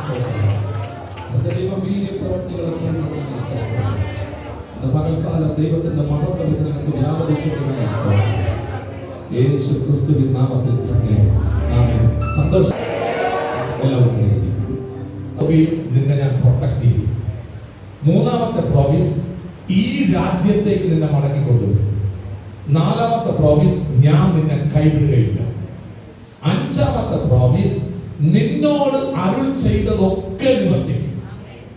പ്രവർത്തികളെ പകൽക്കാലം ദൈവത്തിന്റെ മഹത്വം ഇതിനകത്ത് വ്യാപരിച്ചതിനായി യേശു ക്രിസ്തുവിൻ നാമത്തിൽ തന്നെ ആമേൻ. സന്തോഷം. എല്ലാവർക്കും നിന്നെ ഞാൻ പ്രൊട്ടക്ട് ചെയ്യും. മൂന്നാമത്തെ പ്രോമിസ്, ഈ രാജ്യത്തേക്ക് നിന്നെ മടക്കിക്കൊണ്ടുവരും. നാലാമത്തെ പ്രോമിസ്, ഞാൻ നിന്നെ കൈവിടുകയില്ല. അഞ്ചാമത്തെ പ്രോമിസ്, നിന്നോട് അരുൾ ചെയ്തതൊക്കെ നിവർത്തിക്കും.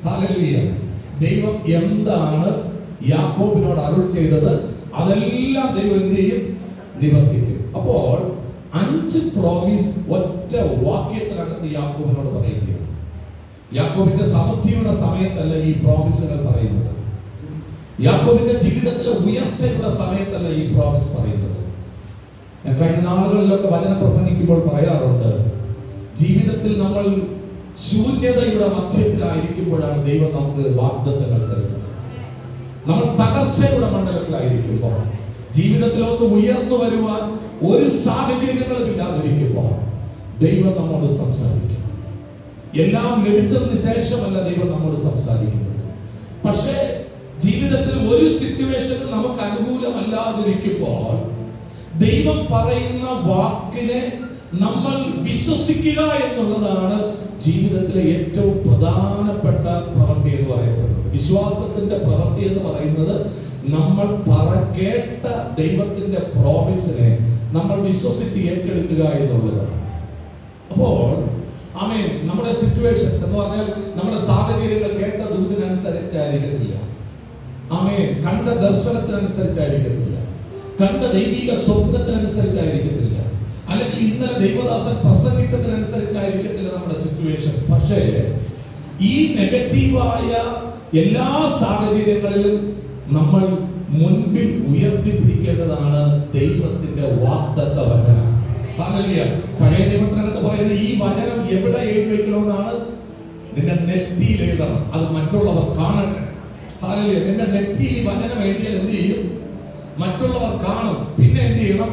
ഹല്ലേലൂയ. ദൈവം എന്താണ് യാക്കോബിനോട് അരുൾ ചെയ്തത് അതെല്ലാം ദൈവം എന്ത് ചെയ്യും? നിവർത്തിക്കും. അപ്പോൾ 5 പ്രോമിസ് ഒറ്റ വാക്യത്തിനകത്ത് യാക്കോബിനോട് പറയുകയാണ്. യാക്കോബിന്റെ സമൃദ്ധിയുടെ സമയത്തല്ല ഈ പ്രോമിസുകൾ പറയുന്നത്. യാക്കോബിന്റെ ജീവിതത്തിലെ ഉയർച്ചയുടെ സമയത്തല്ല ഈ പ്രോമിസ് പറയുന്നത്. ഞാൻ കഴിഞ്ഞ നാളുകളിലൊക്കെ വചനം പ്രസംഗിക്കുമ്പോൾ പറയാറുണ്ട്, ജീവിതത്തിൽ നമ്മൾ ശൂന്യതയുടെ മധ്യത്തിലായിരിക്കുമ്പോഴാണ് ദൈവം നമുക്ക് വാഗ്ദത്തങ്ങൾ തരുന്നത്. നമ്മൾ തകർച്ചയുടെ മണ്ഡലത്തിലായിരിക്കുമ്പോൾ, ജീവിതത്തിലൊന്ന് ഉയർന്നു വരുവാൻ ഒരു സാഹചര്യങ്ങളും ഇല്ലാതിരിക്കുമ്പോൾ ദൈവം നമ്മോട് സംസാരിക്കും. എല്ലാം ലഭിച്ചതിന് ശേഷമല്ല ദൈവം നമ്മോട് സംസാരിക്കുന്നത്. പക്ഷേ ജീവിതത്തിൽ ഒരു സിറ്റുവേഷനും നമുക്ക് അനുകൂലമല്ലാതിരിക്കുമ്പോൾ ദൈവം പറയുന്ന വാക്കിനെ നമ്മൾ വിശ്വസിക്കുക എന്നുള്ളതാണ് ജീവിതത്തിലെ ഏറ്റവും പ്രധാനപ്പെട്ട പ്രവൃത്തി എന്ന് പറയപ്പെടുന്നത്. വിശ്വാസത്തിന്റെ പ്രവൃത്തി എന്ന് പറയുന്നത് നമ്മൾ കേട്ട ദൈവത്തിന്റെ പ്രോമിസിനെ നമ്മൾ വിശ്വസിച്ച് ഏറ്റെടുക്കുക എന്നുള്ളതാണ്. അപ്പോൾ ആമേൻ, നമ്മുടെ സിറ്റുവേഷൻസ് എന്ന് പറഞ്ഞാൽ നമ്മുടെ സാഹചര്യങ്ങൾ കേട്ട ദൂതിനനുസരിച്ചായിരിക്കത്തില്ല. ആമേൻ, കണ്ട ദർശനത്തിനനുസരിച്ചായിരിക്കത്തില്ല, കണ്ട ദൈവിക സ്വപ്നത്തിനനുസരിച്ചായിരിക്കത്തില്ല, അല്ലെങ്കിൽ ഇന്നലെ ദൈവദാസൻ പ്രസംഗിച്ചതിനനുസരിച്ചായിരിക്കത്തില്ല നമ്മുടെ സിറ്റുവേഷൻസ്. പക്ഷേ ഈ നെഗറ്റീവായ എല്ലാ സാഹചര്യങ്ങളിലും നമ്മൾ മുൻപിൽ ഉയർത്തിപ്പിടിക്കേണ്ടതാണ് ദൈവത്തിന്റെ വാഗ്ദത്ത വചനം. ഹല്ലേലൂയ. പഴയ നിയമത്തിനകത്ത് പറയുന്നത് ഈ വചനം എവിടെ എഴുതി വെക്കണമെന്നാണ്? നിന്റെ നെറ്റിയിൽ എഴുതണം, അത് മറ്റുള്ളവർ കാണട്ടെ. ഹല്ലേലൂയ. നിന്റെ നെറ്റിയിൽ ഈ വചനം എഴുതിയാൽ എന്ത് ചെയ്യും? മറ്റുള്ളവർ കാണും. പിന്നെ എന്ത് ചെയ്യണം?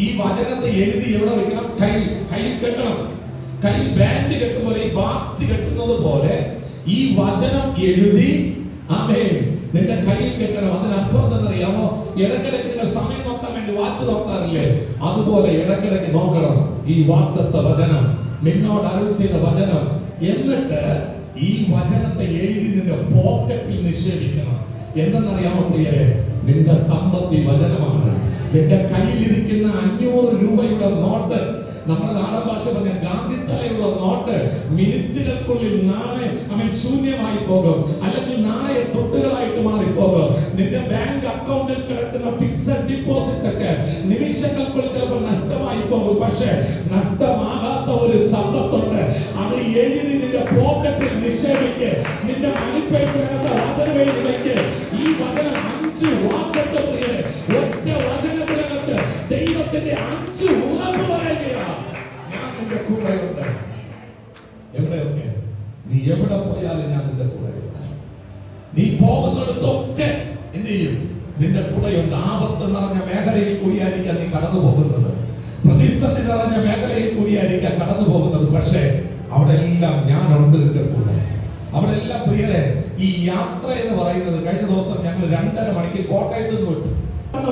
ഈ വചനത്തെ എഴുതി എവിടെ വെക്കണം? കയ്യിൽ കെട്ടണം. കയ്യിൽ ബാൻഡ് കെട്ടുപോലെ, ഈ വാച്ച് കെട്ടുന്നത് പോലെ ഈ വചനം എഴുതി ആമേൻ നിന്റെ കയ്യിൽ കെട്ടണം. അതിനർത്ഥം എന്തെന്നറിയാമോ? ഇടയ്ക്കിടയ്ക്ക് നിങ്ങൾ സമയം നോക്കാൻ വേണ്ടി വാച്ച് നോക്കാറില്ലേ? അതുപോലെ ഇടയ്ക്കിടയ്ക്ക് നോക്കണം ഈ വാഗ്ദത്ത വചനം, നിന്നോട് അരുൾ ചെയ്ത വചനം. എന്നിട്ട് ഈ വചനത്തെ എഴുതി നിന്റെ പോക്കറ്റിൽ നിക്ഷേപിക്കണം. എന്തെന്നറിയാമോ പ്രിയരെ? നിന്റെ സമ്പത്തി വചനമാണ്. നിന്റെ കയ്യിലിരിക്കുന്ന 500 രൂപയുടെ നോട്ട്, നമ്മുടെ നാടൻ ഭാഷ പറഞ്ഞ ഗാന്ധിത്തലയുള്ള നോട്ട് മിനിറ്റുകൾക്കുള്ളിൽ ശൂന്യമായി പോകും, അല്ലെങ്കിൽ നാണയ തൊട്ടുകളായിട്ട് മാറിപ്പോകും. നിന്റെ ബാങ്ക് അക്കൗണ്ടിൽ കിടക്കുന്ന ഫിക്സഡ് ഡിപ്പോസിറ്റ് ഒക്കെ നിമിഷങ്ങൾക്കുള്ളിൽ ചിലപ്പോൾ നഷ്ടമായി പോകും. പക്ഷേ നഷ്ടമാകാത്ത ഒരു സമ്പത്തുണ്ട്. അത് എഴുതി നിന്റെ പോക്കറ്റിൽ നിക്ഷേപിക്ക്. നിന്റെ മണി പേഴ്സിനകത്ത് വചനം എഴുതി വെക്ക്. ഈ വചനം 5 വാഗ്ദത്തം പ്രിയരെ, ഒറ്റ വചനത്തിനകത്ത് ദൈവത്തിന്റെ 5 ഉറപ്പ് പറയുകയാണ്. ഞാൻ നിന്റെ കൂടെയുണ്ട്. എവിടെയൊക്കെ നീ എവിടെ പോയാലും ഞാൻ നിന്റെ കൂടെയുണ്ട്. നീ പോകുന്നിടത്തൊക്കെ എന്ത് ചെയ്യും? നിന്റെ കൂടെയുണ്ട്. ആപത്ത് നിറഞ്ഞ മേഖലയിൽ കൂടിയായിരിക്കാം നീ കടന്നു പോകുന്നത്, പ്രതിസന്ധി നിറഞ്ഞ മേഖലയിൽ കൂടിയായിരിക്കാം കടന്നു പോകുന്നത്. പക്ഷേ അവിടെ എല്ലാം ഞാനുണ്ട് നിന്റെ കൂടെ. അവിടെ എല്ലാം പ്രിയരെ, ഈ യാത്ര എന്ന് പറയുന്നത്, കഴിഞ്ഞ ദിവസം ഞങ്ങൾ 2.5 മണിക്ക് കോട്ടയത്ത് നിന്ന് വിട്ടു.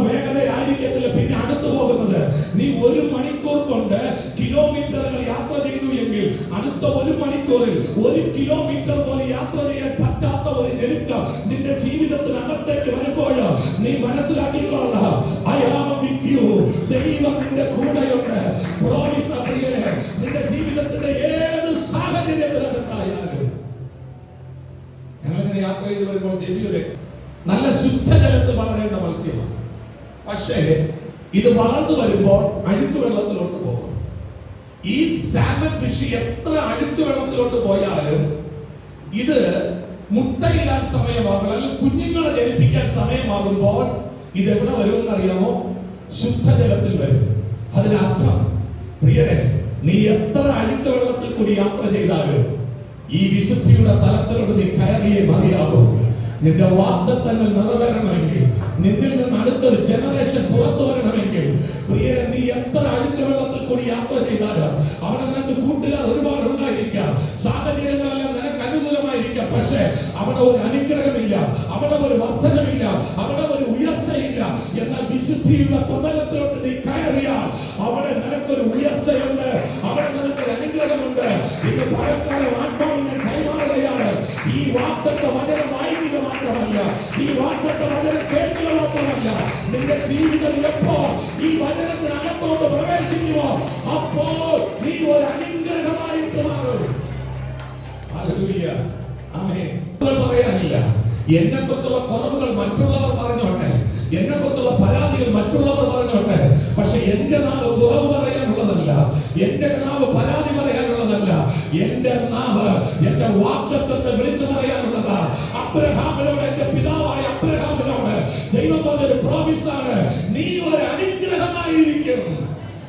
വേഗതയായിരിക്കത്തില്ല പിന്നെ അടുത്തു പോകുന്നത്. നീ 1 മണിക്കൂർ കൊണ്ട് കിലോമീറ്ററുകൾ യാത്ര ചെയ്തു എങ്കിൽ അടുത്ത 1 മണിക്കൂറിൽ 1 കിലോമീറ്റർ പോലെ യാത്ര ചെയ്യാൻ പറ്റാത്ത ഒരു ഞെരുക്കം നിന്റെ ജീവിതത്തിനകത്തേക്ക് വരുമ്പോൾ നീ മനസ്സിലാക്കിക്കൊള്ളാം, I am with you. ദൈവം നിന്റെ കൂടെയുണ്ട്. പ്രോമിസ് പ്രിയരെ, നിന്റെ ജീവിതത്തിന്റെ ഏത് സാഹചര്യത്തിനകത്തായാലും. ഞങ്ങളിങ്ങനെ യാത്ര ചെയ്ത് വരുമ്പോൾ ചെറിയൊരു നല്ല ശുദ്ധജലത്ത് വളരേണ്ട മത്സ്യമാണ്. പക്ഷേ ഇത് വളർന്നു വരുമ്പോൾ അഴുക്ക് വെള്ളത്തിലോട്ട് പോകും. ഈ സാൽമൺ ഫിഷ് എത്ര അഴുക്ക് വെള്ളത്തിലോട്ട് പോയാലും ഇത് മുട്ടയിടാൻ സമയമാകും, അല്ലെങ്കിൽ കുഞ്ഞുങ്ങളെ ജനിപ്പിക്കാൻ സമയമാകുമ്പോൾ ഇത് എവിടെ വരുമെന്ന് അറിയാമോ? ശുദ്ധജലത്തിൽ വരും. അതിനർത്ഥം പ്രിയരെ, നീ എത്ര അഴുക്ക് വെള്ളത്തിൽ കൂടി യാത്ര ചെയ്താലും ഈ വിശുദ്ധിയുടെ തലത്തിലോട്ട് നീ കയറിയേ മതിയാകും. നിന്റെ വാഗ്ദത്തങ്ങൾ നിറവേറണമെങ്കിൽ, നിന്നിൽ നിന്ന് അടുത്തൊരു ജനറേഷൻ പുറത്തു വരണമെങ്കിൽ, പ്രിയരെ, നീ എത്ര അഴുക്ക വെള്ളത്തിൽ കൂടി യാത്ര ചെയ്താലും അവിടെ നിനക്ക് കൂട്ടുകാർ ഒരുപാട് ഉണ്ടായിരിക്കാം, സാഹചര്യങ്ങളെല്ലാം നിനക്ക് അനുകൂലമായിരിക്കാം. പക്ഷേ അവിടെ ഒരു അനുഗ്രഹമില്ല, അവിടെ ഒരു വർധനമില്ല, അവിടെ ഒരു ഉയർച്ചയില്ല. എന്നാൽ വിശുദ്ധിയുടെ പ്രതലത്തിലോട്ട് നീ കയറിയാൽ അവിടെ നിനക്കൊരു ഉയർച്ചയുണ്ട്, അവിടെ നിനക്കൊരു അനുഗ്രഹമുണ്ട്. ഇന്ന് പഴക്കാലം ആത്മാവിൽ ഞാൻ കൈമാറുകയാണ്. ഈ വാഗ്ദത്ത വചനം വായിക്കുക മാത്രമല്ല, ഈ വാഗ്ദത്ത വചനം കേൾക്കുക മാത്രമല്ല, നിന്റെ ജീവിതം എപ്പോ ഈ വചനത്തിനകത്തോട്ട് പ്രവേശിക്കുമോ അപ്പോൾ നീ ഒരു അനുഗ്രഹമായിട്ട് മാറും. ഹല്ലേലൂയ, ആമേൻ. പറയാനില്ല, എന്നെ കുറിച്ചുള്ള കുറവുകൾ മറ്റുള്ളവർ പറഞ്ഞോട്ടെ, എന്നെ കുറിച്ചുള്ള പരാതികൾ മറ്റുള്ളവർ പറഞ്ഞോട്ടെ. പക്ഷെ എന്റെ നാവ് കുറവ് പറയാനുള്ളതല്ല, എന്റെ നാവ് പരാതി പറയാനുള്ളതല്ല. എന്റെ നാവ് എന്റെ വാഗ്ദത്തത്തെ വിളിച്ചു പറയാനുള്ളതാ. അബ്രഹാമിനോട്, എന്റെ പിതാവായ അബ്രഹാമിനോട് ദൈവം പറഞ്ഞൊരു പ്രോമിസാണ്, നീ ഒരു അനുഗ്രഹമായിരിക്കും.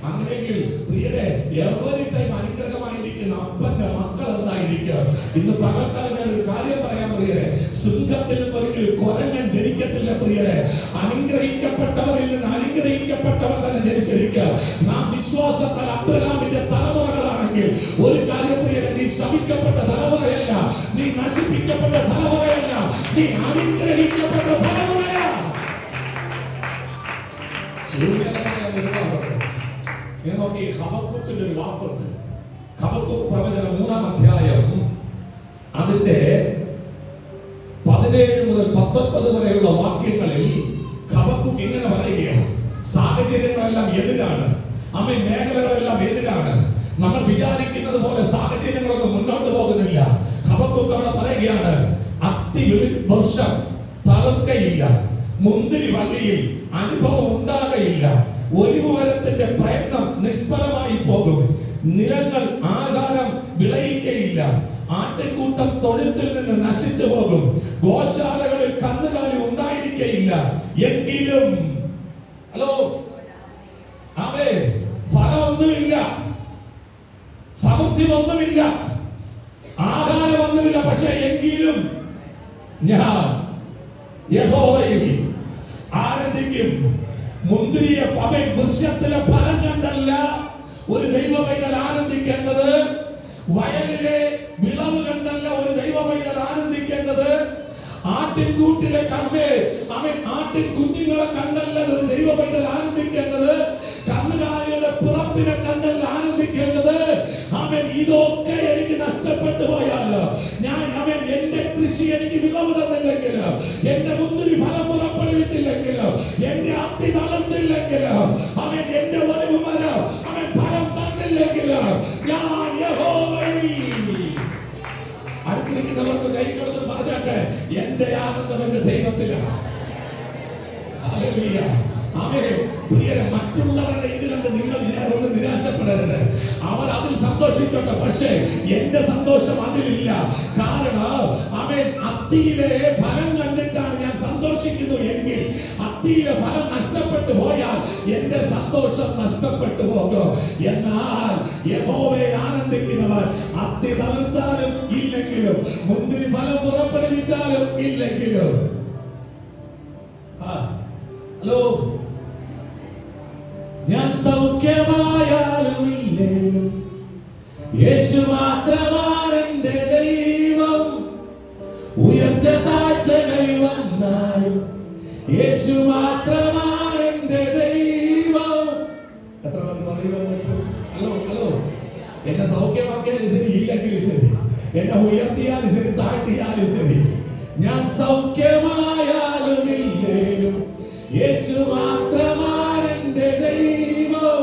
അങ്ങനെയെങ്കിൽ പ്രിയരെ, എവരി ടൈം അനുഗ്രഹമായിരിക്കുന്ന അപ്പന്റെ മക്കൾ എന്തായിരിക്കും? ഇന്ന് പകൽക്കാലം ഞാൻ ഒരു കാര്യം പറയാൻ പ്രിയരെ, സിംഹത്തിൽ ഒരിക്കലും കുരങ്ങൻ ജനിക്കത്തില്ല പ്രിയരെ. അനുഗ്രഹിക്കപ്പെട്ടവരിൽ നിന്ന് അനുഗ്രഹിക്കപ്പെട്ടവൻ തന്നെ ജനിച്ചിരിക്കുക. നാം വിശ്വാസത്താൽ അബ്രഹാമിന്റെ തലമുറകളാണെങ്കിൽ ഒരു കാര്യം പ്രിയരെ, നീ ശപിക്കപ്പെട്ട തലമുറയല്ല, നീ നശിപ്പിക്കപ്പെട്ട തലമുറയല്ല, നീ അനുഗ്രഹിക്കപ്പെട്ട തലമുറയാ. നോക്കി, ഹബക്കൂക്കിന്റെ ഒരു വാക്കുണ്ട്. ഹബക്കൂക്ക് പ്രവചനം 3-ാം അധ്യായം അതിന്റെ 17 മുതൽ 19 വരെയുള്ള വാക്യങ്ങളിൽ ഹബക്കൂക്ക് ഇങ്ങനെ പറയുകയാണ്. സാഹചര്യങ്ങളെല്ലാം എതിരാണ്, ആമേൻ, മേഖലകളെല്ലാം എതിരാണ്. നമ്മൾ വിചാരിക്കുന്നത് പോലെ സാഹചര്യങ്ങളൊന്നും മുന്നോട്ട് പോകുന്നില്ല. ഹബക്കൂക്ക് അവിടെ പറയുകയാണ്, വർഷം തളർക്കയില്ല, മുന്തിരി വള്ളിയിൽ അനുഭവം ഉണ്ടാകയില്ല, ഒലിവ് മരത്തിന്റെ പ്രയത്നം നിഷ്ഫലമായി പോകും, നിലങ്ങൾ ആഹാരം വിളയിക്കയില്ല, ആട്ടിൻകൂട്ടം തൊഴുത്തിൽ നിന്ന് നശിച്ചു പോകും, ഗോശാലകളിൽ കന്നുകാലി ഉണ്ടായിരിക്കയില്ല. എങ്കിലും ഹലോ ആമേൻ, ഫലമൊന്നുമില്ല, സമൃദ്ധിയൊന്നുമില്ല, ആഹാരമൊന്നുമില്ല. പക്ഷെ എങ്കിലും ഞാൻ യഹോവയിൽ ആനന്ദിക്കും. മുന്തിരിയ വൃക്ഷത്തിലെ ഫലം കണ്ടല്ല ഒരു ദൈവപൈതൽ ആനന്ദിക്കേണ്ടത്, വയലിലെ വിളവ് കണ്ടല്ല ഒരു ദൈവപൈതൽ ആനന്ദിക്കേണ്ടത്, ആട്ടിൻകൂട്ടിലെ ആട്ടിൻ കുഞ്ഞുങ്ങളെ കണ്ടല്ല ഒരു ദൈവപൈതൽ ആനന്ദിക്കേണ്ടത്, കന്നുകാലികളുടെ പിറപ്പിനെ കണ്ടല്ല ആനന്ദിക്കേണ്ടത്. ഇതൊക്കെ എനിക്ക് നഷ്ടപ്പെട്ടു പോയാൽ, ഞാൻ എന്റെ കൃഷി എനിക്ക് വിളവ് തന്നില്ലെങ്കിൽ, എന്റെ മുന്തിരി ഫലം പുറപ്പെടുവിച്ചില്ലെങ്കിൽ, എന്റെ അത്തി തളർത്തില്ലെങ്കിൽ, എന്റെ ഒലിവ് മരം ഫലം തന്നില്ലെങ്കിൽ, ഞാൻ യഹോവയിൽ. അടുത്തിരിക്കുന്നവർക്ക് കൈ കൊടുത്ത് പറഞ്ഞാട്ടെ, എന്റെ ആനന്ദം എന്റെ ദൈവത്തിലാണ്. ഹല്ലേലൂയ, ആമേൻ. പ്രിയരെ, മറ്റുള്ളവരുടെ ഇത് കണ്ട് നിങ്ങൾ ഒന്ന് നിരാശപ്പെടരുത്. അവർ അതിൽ സന്തോഷിച്ചോട്ടെ, പക്ഷേ എന്റെ സന്തോഷം അതിലില്ല. കാരണം അത്തിയിലെ ഫലം കണ്ടിട്ടാണ് ഞാൻ സന്തോഷിക്കുന്നു എങ്കിൽ, അത്തിയിലെ ഫലം നഷ്ടപ്പെട്ടു പോയാൽ എന്റെ സന്തോഷം നഷ്ടപ്പെട്ടു പോകും. എന്നാൽ യഹോവയിൽ ആനന്ദിക്കുന്നവർ അത്തി തളർത്താലും ഇല്ലെങ്കിലും, മുന്തിരി ഫലം പുറപ്പെടുവിച്ചാലും ഇല്ലെങ്കിലും, ഹലോ, ഞാൻ സൗഖ്യമായാലും ഇല്ലേലും യേശു മാത്രമാണ് എന്റെ ദൈവം. ഉയർച്ച താഴ്ചകൾ വന്നാലും യേശു മാത്രമാണ് എന്റെ ദൈവം. എത്ര പേർ പറയുവാൻ പറ്റും? ഹലോ ഹലോ, എന്നെ സൗഖ്യമാക്കിയാലും ശരി, ഇല്ലെങ്കിലും ശരി, എന്നെ ഉയർത്തിയാലും ശരി, താഴ്ത്തിയാലും ശരി, ഞാൻ സൗഖ്യമായാലും ഇല്ലേലും യേശു മാത്രമാണ് എന്റെ ദൈവം.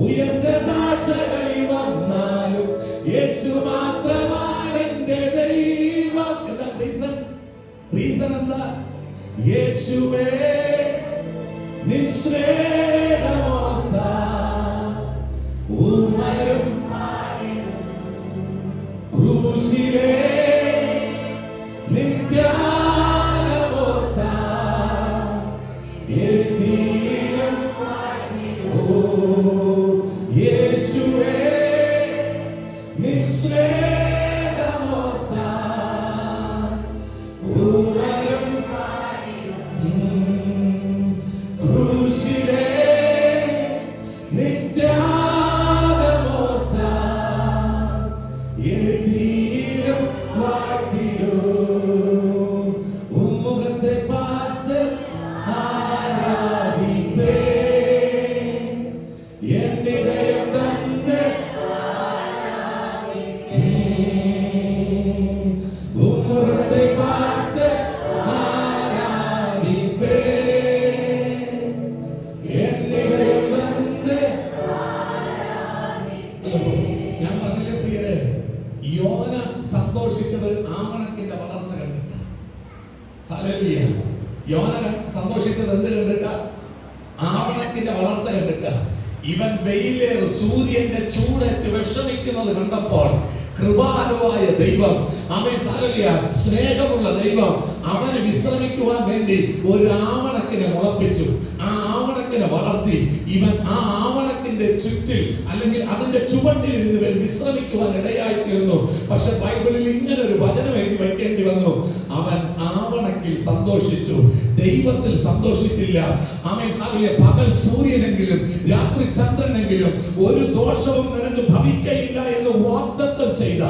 ഉയർച്ച താഴ്ചകൾ വന്നാലും യേശു മാത്രമാണ് എന്റെ ദൈവം. എന്താ റീസൺ? റീസൺ എന്താ? യേശുവേ നിൻ സ്നേഹമോർത്താൽ ഉണരും ക്രൂശിലെ യേശുവേ നിൻ സ്നേഹമോർത്താൽ ഉണരും സന്തോഷിച്ചത് ആവണക്കിന്റെ വളർച്ച കണ്ടിട്ട്. ഹല്ലേലൂയ. യോന സന്തോഷിച്ചത് എന്ത് കണ്ടിട്ട? ആവണക്കിന്റെ വളർച്ച കണ്ടിട്ട. ഇവൻ വെയിലേറ് സൂര്യന്റെ ചൂടേറ്റ് വിഷമിക്കുന്നത് കണ്ടപ്പോൾ കൃപാലുവായ ദൈവം, അവൻ ഹല്ലേലൂയ, സ്നേഹമുള്ള ദൈവം അവന് വിശ്രമിക്കുവാൻ വേണ്ടി ഒരു ആവണക്കിനെ മുളപ്പിച്ചു. ആ ആവണക്കിനെ വളർത്തി ഇവൻ ആ ആവണക്കിന്റെ ചുറ്റിൽ അല്ലെങ്കിൽ അതിന്റെ ചുവട്ടിൽ ഇരുന്ന് വിശ്രമിക്കുവാൻ ഇടയായി തീർന്നു. പക്ഷെ ബൈബിളിൽ ഇങ്ങനെ ഒരു വചനം എഴുതി വയ്ക്കേണ്ടി വന്നു. അവൻ ആവണക്കിൽ സന്തോഷിച്ചു, ദൈവത്തിൽ സന്തോഷിച്ചില്ല. അവൻ പകൽ സൂര്യനെങ്കിലും രാത്രി ചന്ദ്രനെങ്കിലും ഒരു ദോഷവും നിനക്ക് ഭവിക്കയില്ല എന്ന് വാഗ്ദത്തം ചെയ്ത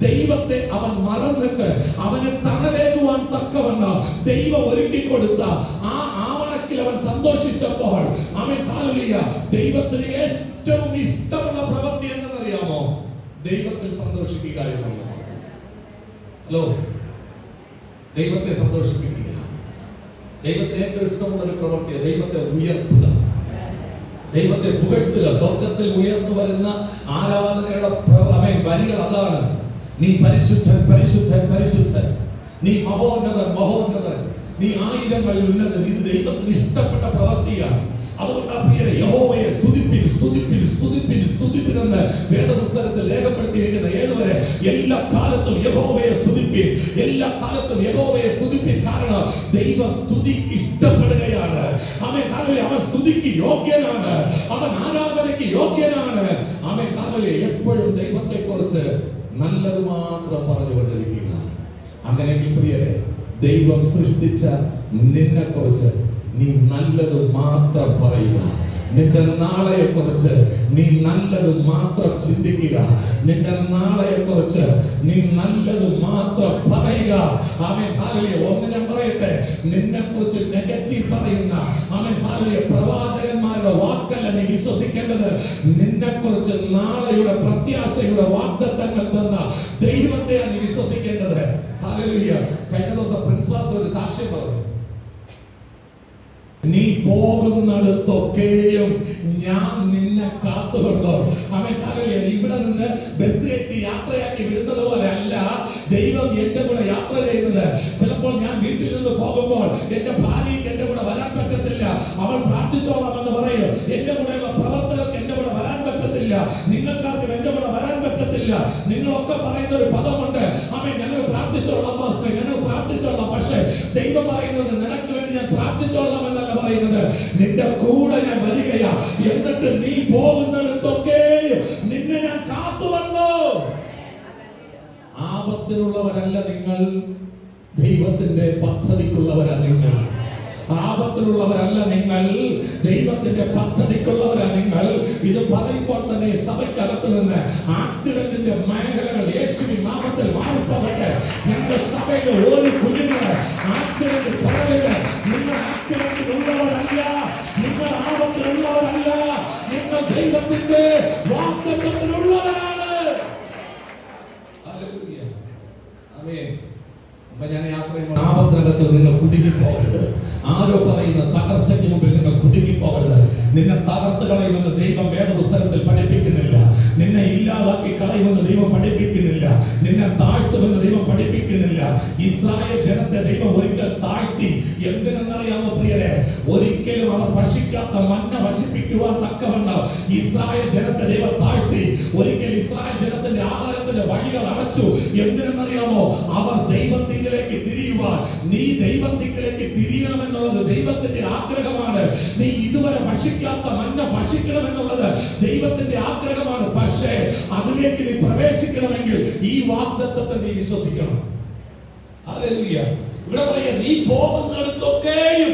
ദൈവത്തെ അവൻ മറന്നിട്ട് അവന് തണലേകുവാൻ തക്കവണ്ണം ദൈവം ഒരുക്കി കൊടുത്ത ആ ആവണക്കിൽ അവൻ സന്തോഷിച്ചപ്പോൾ അവൻ ഹല്ലേലൂയ, ദൈവത്തിന് ഏറ്റവും ഇഷ്ടമുള്ള പ്രവൃത്തി എന്തെന്നറിയാമോ? ദൈവത്തിൽ സന്തോഷിക്കുക എന്നുള്ളത്. ഹലോ, ദൈവത്തെ സന്തോഷിപ്പിക്കുക. ദൈവത്തിന് ഏറ്റവും ഇഷ്ടമുള്ള ഒരു പ്രവൃത്തി ദൈവത്തെ ഉയർത്തുക, ദൈവത്തെ പുകഴ്ത്തുക. സ്വർഗത്തിൽ ഉയർന്നു വരുന്ന ആരാധനയുടെ വരികൾ അതാണ്. നീ പരിശുദ്ധൻ പരിശുദ്ധൻ പരിശുദ്ധൻ, നീ മഹോന്നതൻ മഹോന്നതൻ, നീ ആയിരങ്ങളിൽ ഉന്നതൻ. ഇത് ദൈവത്തിന് ഇഷ്ടപ്പെട്ട പ്രവൃത്തിയാണ്. അതുകൊണ്ടാണ് പ്രിയരെ, യഹോവയെ സ്തുതിപ്പിൻ സ്തുതിപ്പിൻ സ്തുതിപ്പിൻ സ്തുതിപ്പിൻ എന്ന് വേദപുസ്തകത്തിൽ രേഖപ്പെടുത്തിയിരിക്കുന്ന ഏതുവരെ എല്ലാ കാലത്തും യഹോവയെ സ്തുതിപ്പിൻ, എല്ലാ കാലത്തും യഹോവയെ സ്തുതിപ്പിൻ. കാരണം ദൈവ സ്തുതി ഇഷ്ടപ്പെടുകയാണ്. അവൻ സ്തുതിക്ക് യോഗ്യനാണ്, അവൻ ആരാധനയ്ക്ക് യോഗ്യനാണ്. അവൻ എപ്പോഴും ദൈവത്തെ കുറിച്ച് നല്ലത് മാത്രം പറഞ്ഞുകൊണ്ടിരിക്കുക. അങ്ങനെയെങ്കിൽ പ്രിയരെ, ദൈവം സൃഷ്ടിച്ച നിന്നെ കുറിച്ച് നീ നല്ലത് മാത്രം പറയുക. നിന്റെ നാളെയെ കുറിച്ച് നീ നല്ലത് മാത്രം ചിന്തിക്കുക. നിന്റെ നാളെയെ കുറിച്ച് നീ നല്ലത് മാത്രം പറയുക. Amen hallelujah. ഒന്ന് ഞാൻ പറയട്ടെ, നിന്നെ കുറിച്ച് നെഗറ്റീവ് പറയുന്ന ഹല്ലേലൂയ പ്രവാചകന്മാരുടെ വാക്കല്ല നീ വിശ്വസിക്കേണ്ടത്. നിന്നെ കുറിച്ച് നാളെയുടെ പ്രത്യാശയുടെ വാഗ്ദത്തങ്ങൾ തന്ന ദൈവത്തെയാണ് നീ വിശ്വസിക്കേണ്ടത്. ഹല്ലേലൂയ. കഴിഞ്ഞ ദിവസം പ്രിൻസിപ്പാൾ ഒരു സാക്ഷ്യം പറഞ്ഞു. നീ പോകുന്നിടത്തൊക്കെയും ഞാൻ നിന്നെ കാത്തുകൊണ്ടു. ഇവിടെ നിന്ന് ബസ് കയറ്റി യാത്രയാക്കി വിടുന്നത് പോലെ അല്ല ദൈവം എന്റെ കൂടെ യാത്ര ചെയ്യുന്നത്. ചിലപ്പോൾ ഞാൻ വീട്ടിൽ നിന്ന് പോകുമ്പോൾ എന്റെ ഭാര്യയ്ക്ക് എന്റെ കൂടെ വരാൻ പറ്റത്തില്ല, അവൾ പ്രാർത്ഥിച്ചോളാം എന്ന് പറയും. എന്റെ കൂടെയുള്ള പ്രവർത്തകർക്ക് എന്റെ കൂടെ വരാൻ പറ്റത്തില്ല, നിങ്ങൾക്കാർക്കും എന്റെ കൂടെ വരാൻ പറ്റത്തില്ല. നിങ്ങളൊക്കെ പറയുന്ന ഒരു പദമുണ്ട്, ഞങ്ങൾ പ്രാർത്ഥിച്ചോളാം പാസ്റ്റർ, ഞങ്ങൾ പ്രാർത്ഥിച്ചോളാം. പക്ഷേ ദൈവം പറയുന്നത് നിനക്ക് വേണ്ടി ഞാൻ പ്രാർത്ഥിച്ചോളാം എന്നല്ല പറയുന്നത്, നിന്റെ കൂടെ ഞാൻ വരികയാ. എന്നിട്ട് നീ പോകുന്നിടത്തൊക്കെ നിന്നെ ഞാൻ കാത്തുവല്ലോ. ആപത്തിലുള്ളവരല്ല നിങ്ങൾ, ദൈവത്തിന്റെ പദ്ധതിക്കുള്ളവരാ നിങ്ങൾ. ആപത്തിലുള്ളവരല്ല നിങ്ങൾ, ദൈവത്തിന്റെ പദ്ധതിക്കുള്ളവരാ നിങ്ങൾ. ഇത് പറയുമ്പോൾ തന്നെ സഭയ്ക്കകത്ത് നിന്ന് ആക്സിഡന്റിന്റെ മേഖലകൾ യേശുവിൻ നാമത്തിൽ മാറിപ്പോകട്ടെ. ഞങ്ങളുടെ സഭയിലെ ഒരു കുഞ്ഞുങ്ങൾ ആക്സിഡന്റ് പറയരുത്. നിങ്ങൾ ആക്സിഡന്റിലുള്ളവരല്ല, നിങ്ങൾ ആപത്തിലുള്ളവരല്ല, നിങ്ങൾ ദൈവത്തിന്റെ വാഗ്ദത്തത്തിലുള്ളവരാണ്. ഹല്ലേലൂയ. ആമേൻ. ഞാൻ യാത്ര ചെയ്യുമ്പോൾ ആപത്തിനകത്ത് നിങ്ങൾ കുടുങ്ങിപ്പോകരുത്. ആരോ പറയുന്ന തകർച്ചയ്ക്ക് മുമ്പിൽ നിങ്ങൾ കുടുങ്ങിപ്പോകരുത്. നിന്നെ തകർത്ത് കളയുമെന്ന് ദൈവം വേദപുസ്തകത്തിൽ പഠിപ്പിക്കുന്നില്ല. നിന്നെ ഇല്ലാതാക്കി കളയുമെന്ന് ദൈവം പഠിപ്പിക്കുന്നില്ല. നിന്നെ താഴ്ത്തുമെന്ന് ദൈവം പഠിപ്പിക്കുന്നില്ല. ഇസ്രായേൽ ജനത്തെ ദൈവം ഒരിക്കൽ താഴ്ത്തി. എന്തിനെന്നറിയാമോ പ്രിയരെ? ഒരിക്കലും അവർ ഭക്ഷിക്കാത്ത മന്ന ഭക്ഷിപ്പിക്കുവാൻ തക്കവണ്ണം ഇസ്രായേൽ ജനത്തെ ദൈവം താഴ്ത്തി. ഒരിക്കൽ ഇസ്രായേൽ ജനത്തിന്റെ ആഹാരത്തിന്റെ വഴികൾ അടച്ചു. എന്തിനെന്നറിയാമോ? അവർ ദൈവത്തിലേക്ക് തിരിയുവാൻ. നീ ദൈവത്തിലേക്ക് തിരിയണമെന്നുള്ളത് ദൈവത്തിന്റെ ആഗ്രഹമാണ്. നീ ഇതുവരെ ഭക്ഷിക്കാത്ത മന്ന ഭക്ഷിക്കണമെന്നുള്ളത് ദൈവത്തിന്റെ ആഗ്രഹമാണ്. പക്ഷേ അതിലേക്ക് നീ പ്രവേശിക്കണമെങ്കിൽ ഈ വാഗ്ദത്തത്തെ നീ വിശ്വസിക്കണം. ഹല്ലേലൂയ. ഇവിടെ പറയാ, നീ പോകുന്നിടത്തൊക്കെയും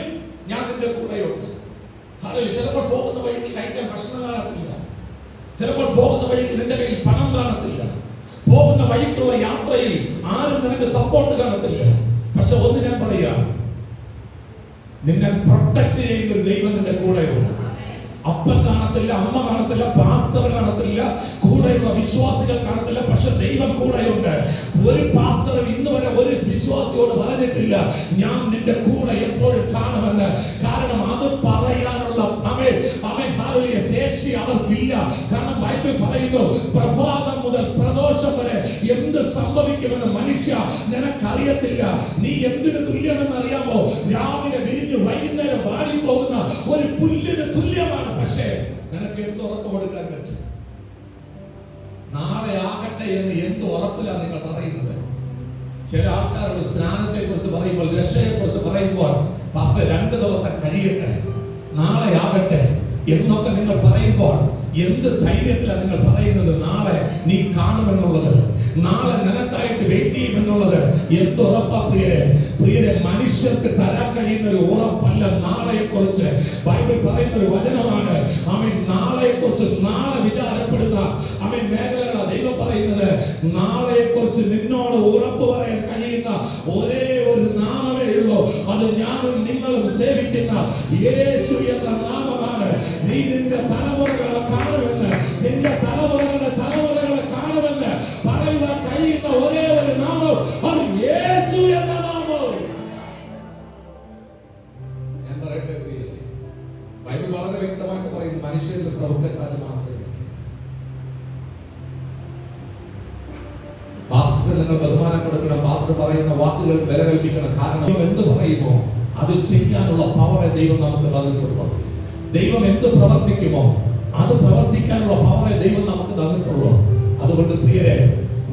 ഞാൻ നിന്റെ കൂടെയുണ്ട്. ഹല്ലേലൂയ. ചിലപ്പോൾ പോകുന്ന വഴിക്ക് കഴിക്കാൻ ഭക്ഷണം കാണത്തില്ല, ചിലപ്പോൾ പോകുന്ന വഴിക്ക് നിന്റെ കയ്യിൽ പണം കാണത്തില്ല, പോകുന്ന വഴിക്കുള്ള യാത്രയിൽ ആരും നിനക്ക് സപ്പോർട്ട് കാണത്തില്ല. പക്ഷെ ഒന്ന് ഞാൻ പറയാം, നിന്നെ പ്രൊട്ടക്ട് ചെയ്യുന്ന ഒരു ദൈവം നിന്റെ കൂടെയുണ്ട്. അപ്പൻ കാണത്തില്ല, അമ്മ കാണത്തില്ല, പാസ്റ്റർ കാണത്തില്ല, കൂടെയുള്ള വിശ്വാസികൾ കാണത്തില്ല, പക്ഷെ ദൈവം കൂടെയുണ്ട്. ഒരു പാസ്റ്ററും ഇന്ന് വരെ ഒരു വിശ്വാസിയോട് പറഞ്ഞിട്ടില്ല ഞാൻ നിന്റെ കൂടെ എപ്പോഴും കാണുമെന്ന്. കാരണം അത് പറയാനുള്ള ശേഷി അവർക്കില്ല. കാരണം ബൈബിൾ പറയുന്നു, പ്രഭാതം മുതൽ പ്രദോഷം വരെ എന്ത് സംഭവിക്കുമെന്ന് മനുഷ്യ നിനക്കറിയത്തില്ല. നീ എന്തിനു തുല്യമെന്ന് അറിയാമോ? രാവിലെ വിരിഞ്ഞ് വൈകുന്നേരം വാടിപ്പോകുന്ന ഒരു പുല്ലിന് തുല്യമാണ്. പക്ഷേ നിനക്ക് എന്ത് ഉറപ്പ് കൊടുക്കാൻ പറ്റും? നാളെ ആകട്ടെ എന്ന് എന്ത് ഉറപ്പിലാണ് നിങ്ങൾ പറയുന്നത്? ചില ആൾക്കാരുടെ സ്നാനത്തെ കുറിച്ച് പറയുമ്പോൾ, രക്ഷയെ കുറിച്ച് പറയുമ്പോൾ, പാസ്റ്റർ 2 ദിവസം കഴിയട്ടെ, നാളെ ആകട്ടെ എന്നൊക്കെ നിങ്ങൾ പറയുമ്പോൾ എന്ത് ധൈര്യത്തിലാണ് നിങ്ങൾ പറയുന്നത്? നാളെ നീ കാണുമെന്നുള്ളത്, നാളെ നിനക്കായിട്ട് വെയിറ്റ് ചെയ്യുമെന്നുള്ളത് എന്ത് ഉറപ്പാ പ്രിയരെ? പ്രിയരെ, മനുഷ്യർക്ക് തരാൻ കഴിയുന്ന ഒരു ഉറപ്പല്ല നാളെയെ കുറിച്ച്. ബൈബിൾ പറയുന്ന ഒരു വചനമാണ്. ആമേൻ. നാളെയെ കുറിച്ച്, നാളെ വിചാരപ്പെടുന്ന ആമേൻ മേഖലകളാണ് ദൈവം പറയുന്നത്. നാളെയെ കുറിച്ച് നിന്നോട് ഉറപ്പ് പറയാൻ കഴിയുന്ന ഒരേ ഒരു നാമമേ ഉള്ളൂ. അത് ഞാനും നിങ്ങളും സേവിക്കുന്ന യേശു എന്ന നാമമാണ്. നീ നിന്റെ തലമുറകളെ കാണുമെന്ന്, നിന്റെ തലമുറകളെ കാണുമെന്ന് പറയുവാൻ കഴിയുന്ന ഒരേ ഒരു നാമം, അത് യേശു എന്ന നാമം. ഞാൻ പറയട്ടെ പ്രിയരെ, ബൈബിൾ വളരെ വ്യക്തമായിട്ട് പറയുന്നു, മനുഷ്യരുടെ പ്രവൃത്തിക്കാരും ആശ്രയിക്കും. പാസ്റ്റർ നിങ്ങൾ ബഹുമാനം കൊടുക്കണം. പാസ്റ്റർ പറയുന്ന വാക്കുകൾ വില കൽപ്പിക്കണം. കാരണം എന്ത് പറയുമോ അത് ചെയ്യാനുള്ള പവറെ ദൈവം നമുക്ക് തന്നിട്ടുള്ളൂ. ദൈവം എന്ത് പ്രവർത്തിക്കുമോ അത് പ്രവർത്തിക്കാനുള്ള പവറെ ദൈവം നമുക്ക് തന്നിട്ടുള്ളൂ. അതുകൊണ്ട് പ്രിയരെ,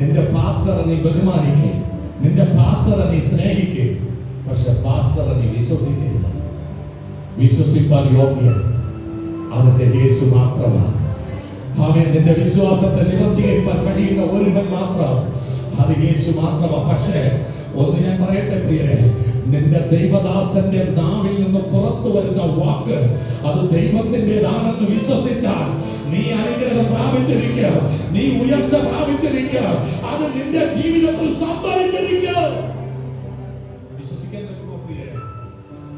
നിന്റെ പാസ്റ്ററെ നീ ബഹുമാനിക്കുക, നിന്റെ പാസ്റ്ററെ നീ സ്നേഹിക്കുക. പക്ഷെ പാസ്റ്ററെ നീ വിശ്വസിക്കരുത്. വിശ്വസിപ്പാൻ യോഗ്യൻ അതിന്റെ യേശു മാത്രമാണ്. ആമേൻ. നിന്റെ വിശ്വാസത്തെ നിവർത്തിക്കാൻ കഴിയുന്ന ഒരുവൻ മാത്രം, അത് യേശു മാത്രമാണ്. പക്ഷേ ഒന്ന് ഞാൻ പറയട്ടെ പ്രിയരെ, നിന്റെ ദൈവദാസന്റെ നാവിൽ നിന്ന് പുറത്തു വരുന്ന വാക്ക് അത് ദൈവത്തിൻ്റെതാണെന്ന് വിശ്വസിച്ചാൽ നീ അനുഗ്രഹം പ്രാപിച്ചിരിക്കുക, നീ ഉയർച്ച പ്രാപിച്ചിരിക്കുക, അത് നിന്റെ ജീവിതത്തിൽ സംഭവിച്ചിരിക്കുക. വിശ്വസിക്കാൻ പറ്റുമോ പ്രിയരെ?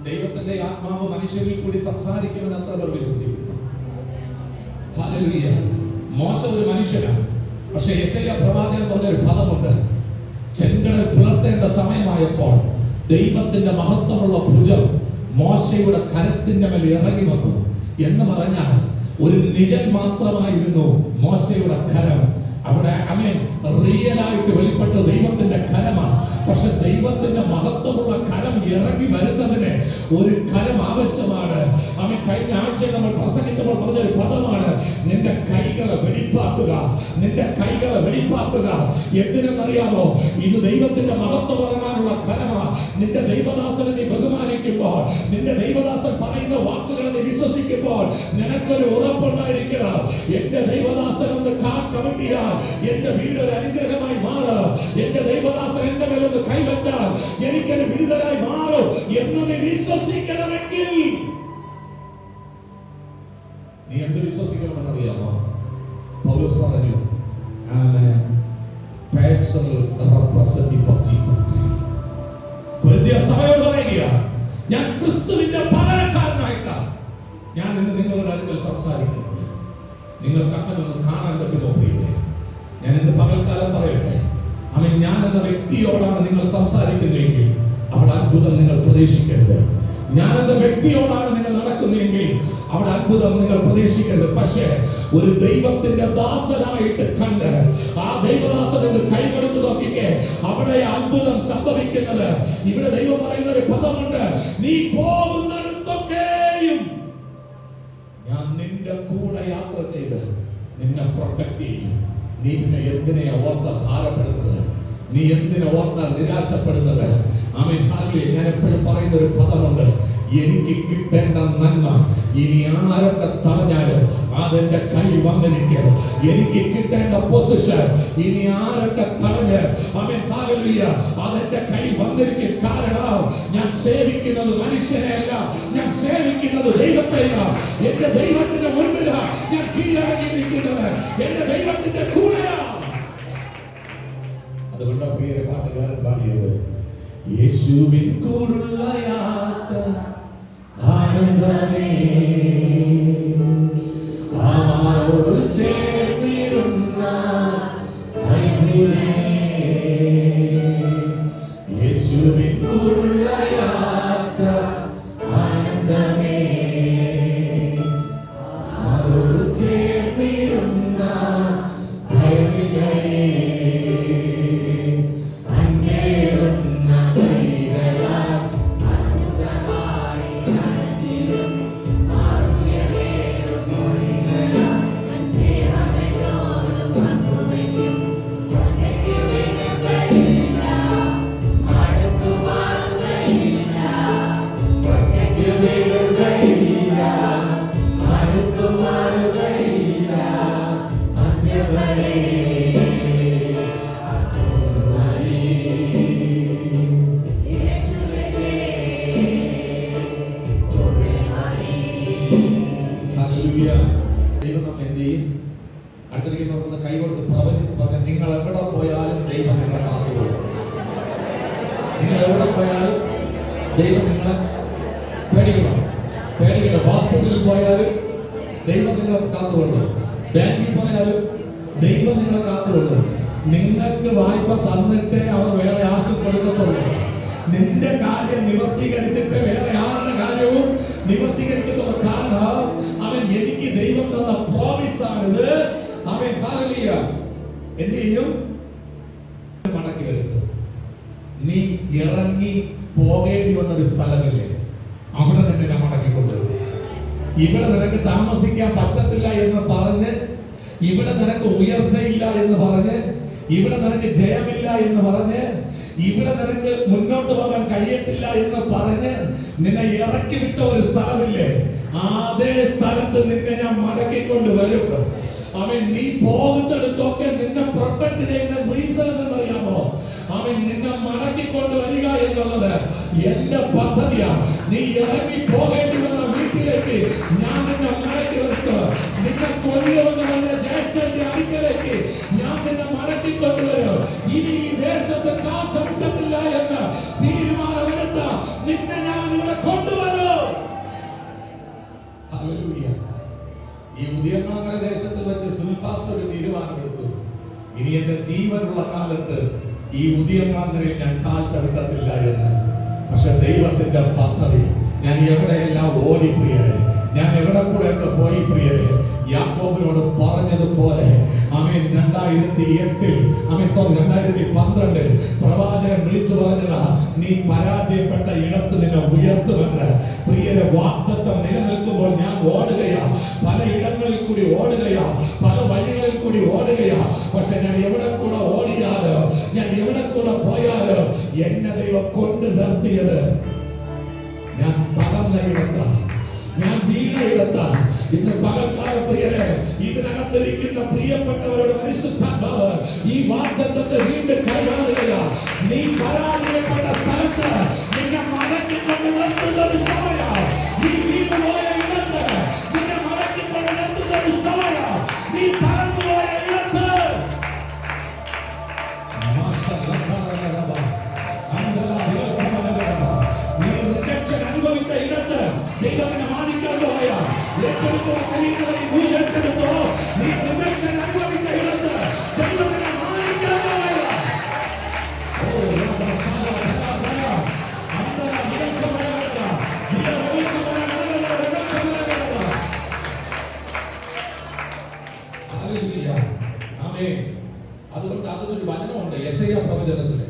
ദൈവത്തിന്റെ ആത്മാവ് മനുഷ്യരിൽ കൂടി സംസാരിക്കുമെന്ന് എത്ര പേർ വിശ്വസിക്കുന്നു? ഹല്ലേലൂയ. മോശ ഒരു മനുഷ്യനാണ്. പക്ഷെ യെശയ്യാ പ്രവാചകൻ പറഞ്ഞൊരു പദമുണ്ട്. ചെങ്കടൽ പിളർത്തേണ്ട സമയമായപ്പോൾ ദൈവത്തിന്റെ മഹത്വമുള്ള ഭുജം മോശയുടെ കരത്തിന്റെ മേൽ ഇറങ്ങി വന്നു എന്ന് പറഞ്ഞാൽ ഒരു നിഴൽ മാത്രമായിരുന്നു മോശയുടെ കരം. അവിടെ ആമേൻ റിയലായിട്ട് വെളിപ്പെട്ട ദൈവത്തിന്റെ കരമാണ്. പക്ഷെ ദൈവത്തിന്റെ മഹത്വമുള്ള കരം ഇറങ്ങി വരുന്നതിന് ഒരു കരം ആവശ്യമാണ്. ആമേൻ. കഴിഞ്ഞ ആഴ്ച നമ്മൾ പ്രസംഗിച്ചപ്പോൾ പറഞ്ഞൊരു പദമാണ്, നിന്റെ കൈകളെ വെടിപ്പാക്കുക, നിന്റെ കൈകളെ വെടിപ്പാക്കുക. എന്തിനെന്നറിയാമോ? ഇത് ദൈവത്തിന്റെ മഹത്വം ഇറങ്ങാനുള്ള കരമാണ്. നിന്റെ ദൈവദാസനെ നീ ബഹുമാനിക്കുമ്പോൾ, നിന്റെ ദൈവദാസൻ പറയുന്ന വാക്കുകളെ നീ വിശ്വസിക്കുമ്പോൾ നിനക്കൊരു ഉറപ്പുണ്ടായിരിക്കണം. എന്റെ ദൈവദാസൻ ഒന്ന് കാച്ചമട്ടിയാൽ എന്റെ വീട് ഒരു അനുഗ്രഹമായി മാറും. എന്റെ ദൈവദാസൻ എന്റെ മേലൊന്ന് കൈവച്ചാൽ എനിക്കൊരു വിടുതലായി മാറും എന്ന് നീ വിശ്വസിക്കണമെങ്കിൽ നീ എന്ത് വിശ്വസിക്കണമെന്നറിയാമോ? പൗലോസ് പറഞ്ഞു, personal representative of Jesus Christ. കൊരിന്ത്യർ സഭയോട് പറയുക, ഞാൻ ക്രിസ്തുവിന്റെ പകരക്കാരനായിട്ടാണ് ഞാൻ ഇന്ന് നിങ്ങളുടെ അടുക്കൽ സംസാരിക്കുന്നത്. നിങ്ങൾക്ക് അങ്ങനെ ഒന്ന് കാണാൻ പറ്റുമോ പ്രിയരെ? ഞാൻ ഇന്ന് പകൽക്കാലം പറയട്ടെ, ആമേൻ. ഞാൻ എന്ന വ്യക്തിയോടാണ് നിങ്ങൾ സംസാരിക്കുന്നതെങ്കിൽ അവിടെ അത്ഭുതം നിങ്ങൾ പ്രതീക്ഷിക്കരുത്. ഞാൻ എന്ന വ്യക്തിയോടാണ് നിങ്ങൾ നടക്കുന്നതെങ്കിൽ അവിടെ അത്ഭുതം നിങ്ങൾ പ്രതീക്ഷിക്കരുത്. പക്ഷേ ഒരു ദൈവത്തിന്റെ ദാസനായിട്ട് കണ്ട് ആ ദൈവദാസനെ കൈകൊടുത്ത് നോക്കിക്കേ, അവിടെ അത്ഭുതം സംഭവിക്കുന്നത്. ഇവിടെ ദൈവം പറയുന്ന ഒരു പദമുണ്ട്, നീ പോകുന്നിടത്തൊക്കെയും ഞാൻ നിന്റെ കൂടെ യാത്ര ചെയ്ത് നിന്നെ പ്രൊട്ടക്ട് ചെയ്യും. നീ പിന്നെ എന്തിനെ ഓർത്ത ഭാരപ്പെടുന്നത്? നീ എന്തിനെ ഓർത്ത നിരാശപ്പെടുന്നത്? ആമേൻ. ഹല്ലേലൂയ. ഞാൻ എപ്പോഴും പറയുന്ന ഒരു പദമുണ്ട്, എനിക്ക് കിട്ടേണ്ട നന്മ ഇനി ആരൊക്കെ തടഞ്ഞാല് അതെന്റെ കൈ വന്നിരിക്കുക. എനിക്ക് കിട്ടേണ്ട പൊസിഷൻ ഇനി ആരൊക്കെ തടഞ്ഞ് ആമേൻ ഹല്ലേലൂയ അതെന്റെ കൈ വന്നിരിക്കുക. കാരണം ഞാൻ സേവിക്കുന്നത് മനുഷ്യനെയല്ല, ഞാൻ സേവിക്കുന്നത് ദൈവത്തെയാണ്. എന്റെ ദൈവത്തിന്റെ മുൻപിലാണ് ഞാൻ കീഴടങ്ങിയിരിക്കുന്നത്, എന്റെ ദൈവത്തിന്റെ കൂടെയാണ്. അതുകൊണ്ട് പ്രിയ പാട്ടുകാരൻ പാടിയത്, യേശുവിൻ കൂടുള്ള യാത്ര ആനന്ദമേ, അവനോട് ചേർന്നിരുന്ന അത്ഭുതമേ. യേശുവിൻ കൂടുള്ള യാത്ര ആനന്ദമേ, അവനോട് ചേർന്നിരുന്ന ഭയമില്ലേ. എവിടെ പോയാലും ദൈവം നിങ്ങളെ പേടിക്കണം. ഹോസ്പിറ്റലിൽ പോയാലും ദൈവം നിങ്ങളെ കാത്തുകൊള്ളും. ബാങ്കിൽ പോയാലും ദൈവം നിങ്ങളെ കാത്തുകൊള്ളും. നിങ്ങൾക്ക് വായ്പ തന്നിട്ടേ അവർ വേറെ ആർക്കും കൊടുക്കത്തുള്ളൂ. നിന്റെ കാര്യം നിവർത്തീകരിച്ചിട്ട് വേറെ ആരുടെ കാര്യവും നിവർത്തീകരിക്കത്തുള്ളൂ. കാരണം അവൻ എനിക്ക് ദൈവം തന്ന പ്രോമിസ് ആണിത്. അവൻ ഹല്ലേലൂയ എന്ത് ചെയ്യും? മടക്കി വരുത്തും. നീ ഇറങ്ങി പോകേണ്ടി വന്ന ഒരു സ്ഥലമില്ലേ, അവിടെ നിന്നെ ഞാൻ മടക്കി കൊണ്ടുവരും. ഇവിടെ നിനക്ക് താമസിക്കാൻ പറ്റത്തില്ല എന്ന് പറഞ്ഞ്, ഇവിടെ നിനക്ക് ഉയർച്ചയില്ല എന്ന് പറഞ്ഞ്, ഇവിടെ നിനക്ക് ജയമില്ല എന്ന് പറഞ്ഞ്, ഇവിടെ നിനക്ക് മുന്നോട്ട് പോകാൻ കഴിയത്തില്ല എന്ന് പറഞ്ഞ് നിന്നെ ഇറക്കി വിട്ട ഒരു സ്ഥലമില്ലേ, അതേ സ്ഥലത്ത് നിന്നെ ഞാൻ മടക്കിക്കൊണ്ട് വരും. അവൻ നീ പോകുന്നിടത്തൊക്കെ നിന്നെ പ്രൊട്ടക്ട് ചെയ്യുന്ന റീസൺ എന്നറിയാമോ? അവൻ നിന്നെ മടക്കിക്കൊണ്ട് വരിക എന്നുള്ളത് എന്റെ പദ്ധതിയാ. നീ ഇറങ്ങി പോകേണ്ടി വന്ന വീട്ടിലേക്ക് ഞാൻ നിന്നെ മടക്കി വരുത്തും. നിന്നെ കൊല്ലുമെന്ന് പറഞ്ഞ ജ്യേഷ്ഠന്റെ അടുക്കലേക്ക് ഞാൻ നിന്നെ മടക്കിക്കൊണ്ടുവരും. ഇനി ഈ ദേശത്ത് കാഴ്ച മുട്ടത്തില്ല എന്ന് തീരുമാനമെടുത്ത നിന്നെ ഞാൻ ഇവിടെ കൊണ്ടുവരും. ഹല്ലേലൂയ. ഈ ഉദയംകുളങ്ങര ദേശത്ത് വെച്ച് സുനിൽ പാസ്റ്റർ ഒരു തീരുമാനമെടുത്തു. ഇനി എന്റെ ജീവനുള്ള കാലത്ത് ഈ ഉദയംകുളങ്ങരയിൽ ഞാൻ കാഴ്ച വിട്ടത്തില്ല എന്ന്. പക്ഷെ ദൈവത്തിന്റെ പദ്ധതി, ഞാൻ എവിടെയെല്ലാം ഓടി പ്രിയരെ, ഞാൻ എവിടെ കൂടെയൊക്കെ പോയി പ്രിയരെ, യാക്കോബിനോട് പറഞ്ഞതുപോലെ ആമേൻ 2012 പ്രവാചകൻ വിളിച്ചു പറഞ്ഞതാ, നീ പരാജയപ്പെട്ട ഇടത്ത് നിന്നെ ഉയർത്തുമെന്ന്. പ്രിയരെ, വാഗ്ദത്തം നിലനിൽക്കുമ്പോൾ ഞാൻ ഓടുകയാ, പല ഇടങ്ങളിൽ കൂടി ഓടുകയാ, പല വഴികളിൽ കൂടി ഓടുകയാ. പക്ഷെ ഞാൻ എവിടെ കൂടെ ഓടിയാലോ, ഞാൻ എവിടെ കൂടെ പോയാലോ എന്നെ ദൈവം കൊണ്ട് നിർത്തിയത് ഞാൻ തളർന്ന ഇടത്താ, ഞാൻ വീണ ഇടത്താ. ഇന്ന് പകൽക്കാല പ്രിയരെ, ഇതിനകത്തിരിക്കുന്ന പ്രിയപ്പെട്ടവരുടെ പരിശുദ്ധാത്മാവ് ഈ വാഗ്ദത്തത്തെ വീണ്ടും കൈമാറുകയാ. നീ പരാജയപ്പെട്ട സ്ഥലത്ത് നിന്നെ മടക്കിക്കൊണ്ട് നിർത്തുന്ന ഒരു സമയം, നീ വീണുപോയ ഇടത്ത് നിന്നെ മടക്കിക്കൊണ്ട് നിർത്തുന്ന ഒരു സമയം, നീ തളർന്നുപോയ ഇടത്ത് നീ റിജക്ഷൻ അനുഭവിച്ച ഇടത്ത് ദൈവത്തിനെ മാനിക്കാൻ പോയ ഏറ്റെടുത്തോ കഴിയുന്നവരെ നീ ഏറ്റെടുത്തോ. നീ റിജക്ഷൻ അനുഭവിച്ച ഇടത്ത് ദൈവത്തിനെ മാനിക്കാൻ പോയ അതുകൊണ്ട് അതൊരു വചനമുണ്ട് യെശയ്യാ പ്രവചനത്തില്.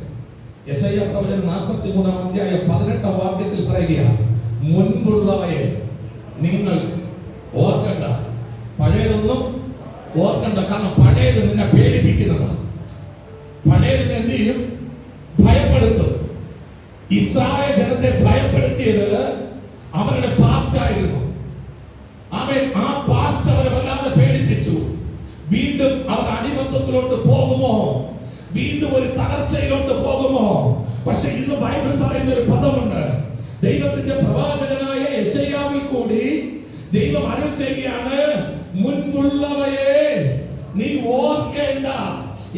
യെശയ്യാ പ്രവചനം 43-ാം അധ്യായം 18-ാം വാക്യത്തിൽ പറയുകയാണ്, മുൻപുള്ളവയെ നിങ്ങൾ ഓർക്കണ്ട, പഴയതൊന്നും ഓർക്കണ്ട. കാരണം പഴയത് നിന്നെ പേടിപ്പിക്കുന്നതാണ്. പഴയതിനെ എന്ത് ചെയ്യും? ഭയപ്പെടുത്തും. ഇസ്രായേൽ ജനത്തെ ഭയപ്പെടുത്തിയത് അവരുടെ പാസ്റ്റ് ആയിരുന്നു. ആ പാസ്റ്റ് അവരെ വല്ലാതെ പേടിപ്പിച്ചു. വീണ്ടും അവർ അടിമത്തത്തിലോട്ട് പോകുമോ, വീണ്ടും ഒരു തകർച്ചയിലോട്ട് പോകുമോ? പക്ഷെ ഇന്ന് ബൈബിൾ പറയുന്ന ഒരു പദമുണ്ട്. ദൈവത്തിന്റെ പ്രവാചകനായ യെശയ്യാവിൽ കൂടി ദൈവം അരുൾ ചെയ്യുകയാണ്, മുൻപുള്ളവയെ നീ ഓർക്കേണ്ട.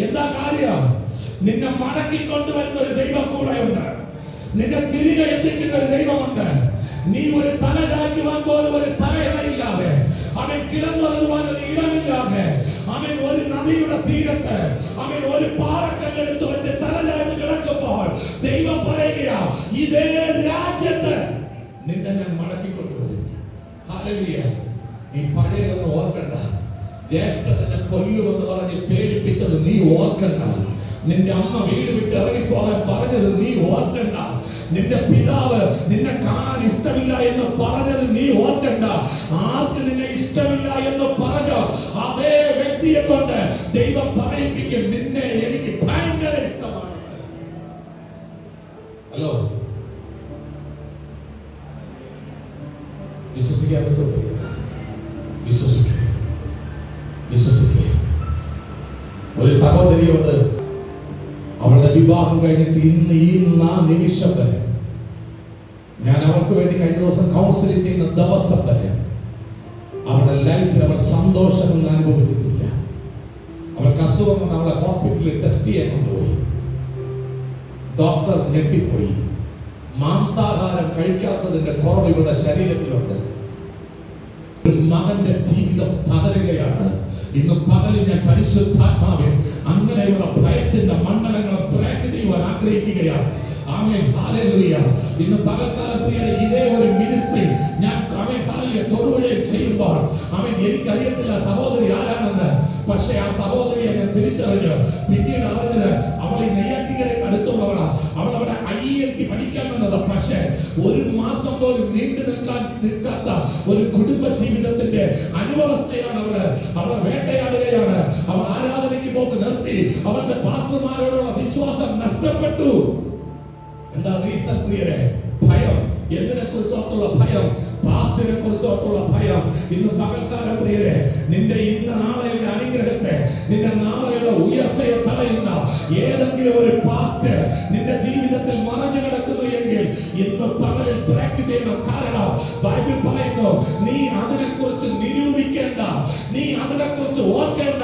എന്താ കാര്യം? നിന്നെ മടക്കിക്കൊണ്ടുവരുന്ന ഒരു ദൈവം കൂടെയുണ്ട്. നിന്നെ തിരികെ എത്തിക്കുന്ന ഒരു ദൈവമുണ്ട്. നീ ഒരു തല ചായ്ക്കുവാൻ പോലും ഒരു തലയിടയില്ലാതെ, അവൻ കിടന്നുറങ്ങുവാൻ ഒരു ഇടമില്ലാതെ, അവൻ ഒരു നദിയുടെ തീരത്ത്, അവൻ ഒരു പാറക്കല്ലെടുത്ത് വെച്ച് തല ചായ്ച്ച് കിടക്കുമ്പോൾ ദൈവം പറയുകയാ, ഇതേ രാജ്യത്ത് നിന്നെ ഞാൻ മടക്കിക്കൊണ്ടുവരും. ഹല്ലേലൂയ. നീ പഴയതൊന്നും ഓർക്കണ്ട. ജ്യേഷ്ഠനെ കൊല്ലുമെന്ന് പറഞ്ഞ് പേടിപ്പിച്ചത് നീ ഓർക്കണ്ട. നിന്റെ അമ്മ വീട് വിട്ട് ഇറങ്ങിപ്പോകാൻ പറഞ്ഞത് നീ ഓർക്കണ്ട. നിന്റെ പിതാവ് നിന്നെ കാണാൻ ഇഷ്ടമില്ല എന്ന് പറഞ്ഞത് നീ ഓർക്കണ്ട. ആർക്ക് നിന്നെ ഇഷ്ടമില്ല എന്ന് പറഞ്ഞോ അതേ വ്യക്തിയെ കൊണ്ട് ദൈവം പറയിപ്പിക്കും, നിന്നെ എനിക്ക് ഭയങ്കര ഇഷ്ടമാണ്. ഹലോ, വിശ്വസിക്കാൻ പറ്റുമോ? വിശ്വസിക്കുക. ഒരു സഹോദരിയുണ്ട്, അവളുടെ വിവാഹം കഴിഞ്ഞിട്ട് ഇന്ന് ഈ നിമിഷം വരെ ഞാൻ അവർക്ക് വേണ്ടി കഴിഞ്ഞ ദിവസം കൗൺസിലിംഗ് ചെയ്യുന്ന ദിവസം വരെ അവളുടെ ലൈഫിൽ അവൾ സന്തോഷമൊന്നും അനുഭവിച്ചിട്ടില്ല. അവൾക്ക് അസുഖം വന്ന് അവളെ ഹോസ്പിറ്റലിൽ ടെസ്റ്റ് ചെയ്യാൻ കൊണ്ടുപോയി. ഡോക്ടർ ഞെട്ടിപ്പോയി. മാംസാഹാരം കഴിക്കാത്തതിന്റെ കുറവ് ഇവരുടെ ശരീരത്തിലുണ്ട്. മകന്റെ ജീവിതം തകരുകയാണ്. ഇന്ന് പകലിൽ ഞാൻ പരിശുദ്ധാത്മാവിൽ അങ്ങനെയുള്ള ഭയത്തിന്റെ മണ്ഡലങ്ങളെ ബ്രേക്ക് ചെയ്യുവാൻ ആഗ്രഹിക്കുകയാണ്. ആമേൻ, ഹല്ലേലൂയ. ഇന്ന് പകൽക്കാലം പ്രിയരെ ഇതേ ഒരു മിനിസ്ട്രി ഞാൻ തൊടുപുഴയിൽ ചെയ്യുമ്പോൾ എനിക്കറിയത്തില്ല സഹോദരി ആരാണെന്ന്. പക്ഷെ ആ സഹോദരിയെ ഞാൻ തിരിച്ചറിഞ്ഞു. പിന്നീട് അറിഞ്ഞത് അവൾ ഈ നെയ്യാറ്റിൻകരയ്ക്ക് അടുത്തുള്ളവളാ. അവൾ അവിടെ IELT പഠിക്കാൻ വന്നത്. പക്ഷെ ഒരു മാസം പോലും നീണ്ടു നിൽക്കാത്ത ഒരു കുടുംബ ജീവിതത്തിന്റെ അനുഭവസ്ഥയാണ് അവളെ വേട്ടയാടുകയാണ്. അവൾ ആരാധനയ്ക്ക് പോക്ക് നിർത്തി. അവളുടെ പാസ്റ്റർമാരോടുള്ള വിശ്വാസം നഷ്ടപ്പെട്ടു. എന്താ റീസൺ പ്രിയരെ? ഭയം. എന്തിനെ കുറിച്ചോട്ടുള്ള ഭയം? പാസ്റ്റിനെ കുറിച്ചോട്ടുള്ള ഭയം. ഇന്ന് പകൽക്കാലം പ്രിയരെ, നിന്റെ ഇന്ന് നാളെയുടെ അനുഗ്രഹത്തെ, നിന്റെ നാളെയുടെ ഉയർച്ചയെ തടയുന്ന ഏതെങ്കിലും ഒരു പാസ്റ്റ് നിന്റെ ജീവിതത്തിൽ മറഞ്ഞു കിടക്കുന്നു എങ്കിൽ ഇന്ന് പകലിൽ ബ്രേക്ക് ചെയ്യണം. കാരണം ബൈബിൾ പറയുന്നു, നീ അതിനെക്കുറിച്ച് നിരൂപിക്കേണ്ട, നീ അതിനെക്കുറിച്ച് ഓർക്കേണ്ട.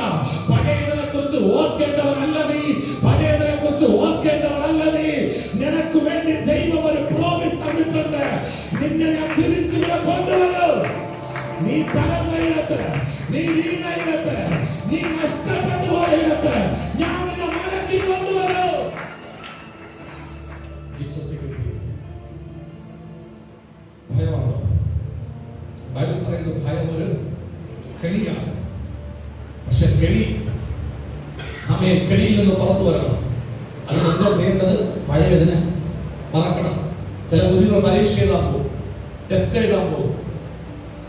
പഴയതിനെ കുറിച്ച് ഓർക്കേണ്ടവരല്ല നീ, പഴയതിനെ കുറിച്ച് ഓർക്കേണ്ടവരല്ല നീ. നിനക്ക് വേണ്ടി ദൈവം ഒരു പ്രോമിസ് തന്നിട്ടുണ്ട്. നിന്നെ ഞാൻ തിരിച്ചുകൂടെ കൊണ്ടുവരും. നീ തകർന്നയിടത്ത്, നീ വീണയിടത്ത്, നീ നഷ്ടപ്പെട്ടു പോയിടത്ത് ഞാൻ നിന്നെ മടക്കി കൊണ്ടുവരും. വിശ്വസിക്കുന്നു. ഭയമാണോ? ബൈബിൾ പറയുന്നു ഭയം ഒരു കെണിയാണ്. പക്ഷെ കെണിയിൽ നിന്ന് പുറത്തു വരണം. അതിനെന്താ ചെയ്യേണ്ടത്? പഴയതിനെ മറക്കണം. ചില കുഞ്ഞുങ്ങൾ പരീക്ഷ എഴുതാൻ പോകും, ടെസ്റ്റ് എഴുതാൻ പോകും.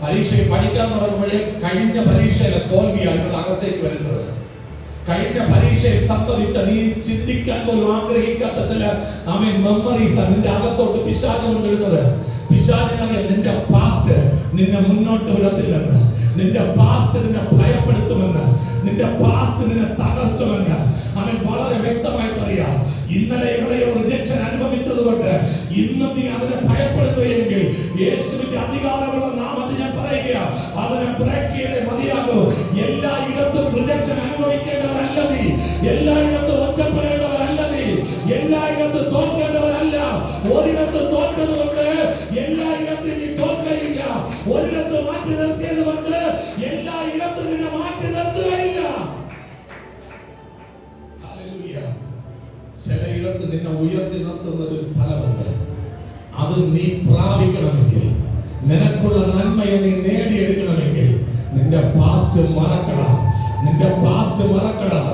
പരീക്ഷയിൽ പഠിക്കാൻ തുടങ്ങുമ്പോഴേ കഴിഞ്ഞ പരീക്ഷയിലെ തോൽവിയാണ് ഇവരുടെ അകത്തേക്ക് വരുന്നത്. കഴിഞ്ഞ പരീക്ഷയിൽ സംഭവിച്ച നീ ചിന്തിക്കാൻ പോലും ആഗ്രഹിക്കാത്ത ചില മെമ്മറീസ് നിന്റെ അകത്തോട്ട് പിശാച് കൊണ്ടിടുന്നത്. പിശാചിനറിയാം നിന്റെ പാസ്റ്റ് നിന്നെ മുന്നോട്ട് വിടത്തില്ലെന്ന്, നിന്റെ പാസ്റ്റ് നിന്നെ ഭയപ്പെടുത്തുമെന്ന്, നിന്റെ പാസ്റ്റ് നിന്നെ തകർത്തുമെന്ന് അവൻ വളരെ വ്യക്തമായിട്ട് അറിയാം. ഇന്നലെ എവിടെയോ റിജക്ഷൻ അനുഭവിച്ചതുകൊണ്ട് ഇന്ന് നീ അതിനെ ഭയപ്പെടുത്തുകയെങ്കിൽ യേശുവിന്റെ അധികാരമുള്ള നാമത്തിൽ ഞാൻ പറയുക, അതിനെ ബ്രേക്ക് ചെയ്തേ മതിയാകൂ. എല്ലായിടത്തും റിജക്ഷൻ അനുഭവിക്കേണ്ടവരല്ല നീ, എല്ലായിടത്തും ഒറ്റപ്പെടേണ്ടവരല്ല നീ, എല്ലായിടത്തും തോൽക്കേണ്ടവരല്ല. ഒരിടത്ത് തോൽക്കുന്നതുകൊണ്ട് എല്ലായിടത്തും നീ തോൽക്കയില്ല. ഒരിടത്ത് മാറ്റി നിർത്തിയത് കൊണ്ട് എല്ലായിടത്തും നിന്നെ മാറ്റി നിർത്തുകയില്ല. ചിലയിടത്ത് നിന്നെ ഉയർത്തി നിർത്തുന്ന ഒരു സ്ഥലമുണ്ട്. അത് നീ പ്രാപിക്കണമെങ്കിൽ, നിനക്കുള്ള നന്മയെ നീ നേടിയെടുക്കണമെങ്കിൽ നിന്റെ പാസ്റ്റ് മറക്കണം. നിന്റെ പാസ്റ്റ് മറക്കണം.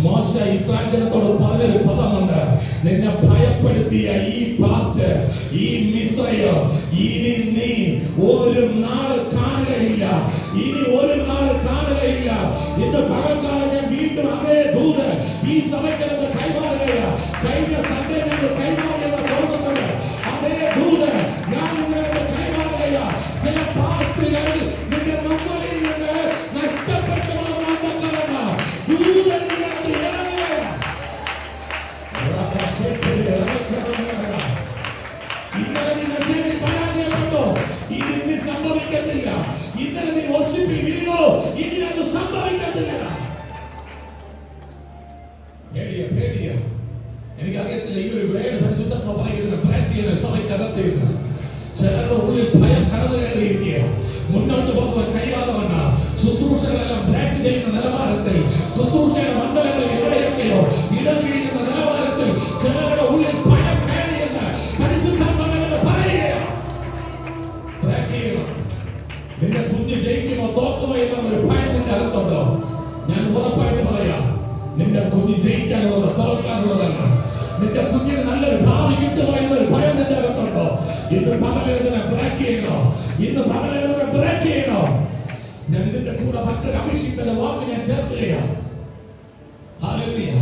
മോശ ഇസ്രായേൽ ജനത്തോട് പറഞ്ഞൊരു പദമുണ്ട്, നിന്നെ ഭയപ്പെടുത്തിയ ഈ പാസ്റ്റ്, ഈ മിസ്രൈം ഇനി നീ ഒരു നാൾ കാണുകയില്ല, ഇനി ഒരു നാൾ കാണുകയില്ല. ഇന്ന് പകൽക്കാലം ഞാൻ വീണ്ടും അതേ ദൂത് ഈ സഭയ്ക്ക് കൈമാറുകയാണ്. കഴിഞ്ഞ സൺഡേ ഞങ്ങൾ കൈമാറിയെന്ന് തോന്നുന്നത് അതേ ദൂത് ഞാൻ നിങ്ങൾക്ക് കൈമാറുകയാണ്. ചില പാസ്റ്റുകൾ നിന്റെ മെമ്മറിയിൽ നിന്ന് നഷ്ടപ്പെട്ടു ഇന്നലെ നീ മെസ്സേജിൽ പരാജയപ്പെട്ടോ, ഇനി സംഭവിക്കത്തില്ല. ഇന്നലെ നീ വർഷിപ്പിൽ വീണോ, ഇനി അത് സംഭവിക്കത്തില്ല. പേടിയ എനിക്കറിയത്തില്ല. ഈ ഒരു വേട് പരിശുദ്ധമ പറയുന്ന പ്രാക്ടിയുടെ സഭയ്ക്കകത്തിരുന്ന് ചിലരുടെ ഉള്ളിൽ ഭയം കടന്നു കയറിയിരിക്കുക. മുന്നോട്ട് പോകുവാൻ കഴിയാതെ വന്ന ശുശ്രൂഷകളെല്ലാം ബ്രേക്ക് ചെയ്യുന്ന നിലവാരത്തിൽ, ശുശ്രൂഷയുടെ മണ്ഡലങ്ങളിൽ എവിടെയൊക്കെയോ ഇടവീഴുന്ന നിലവാരത്തിൽ ചിലരുടെ ഉള്ളിൽ ഭയം കയറിയെന്ന് പരിശുദ്ധാത്മാവിനോട് പറയുകയാണ്. ബ്രേക്ക് ചെയ്യണം. നിന്റെ കുഞ്ഞ് ജയിക്കുമോ തോക്കുമോ എന്നുള്ള ഒരു ഭയം നിന്റെ അകത്തുണ്ടോ? ഞാൻ ഉറപ്പായിട്ട് പറയാം, നിന്റെ കുഞ്ഞ് ജയിക്കാനുള്ളത് തോൽക്കാനുള്ളതല്ല. നിന്റെ കുഞ്ഞിന് നല്ലൊരു ഭാവി കിട്ടുമോ എന്നൊരു ഭയം നിന്റെ അകത്തുണ്ടോ? ഇന്ന് പകലിനെ ബ്രേക്ക് ചെയ്യണോ? ഇന്ന് പകലിനെ ബ്രേക്ക് ചെയ്യണോ? ഞാൻ ഇതിന്റെ കൂടെ മറ്റൊരു അഭിഷേകത്തിന്റെ വാക്ക് ഞാൻ ചേർക്കുകയാണ്. ഹല്ലേലൂയ.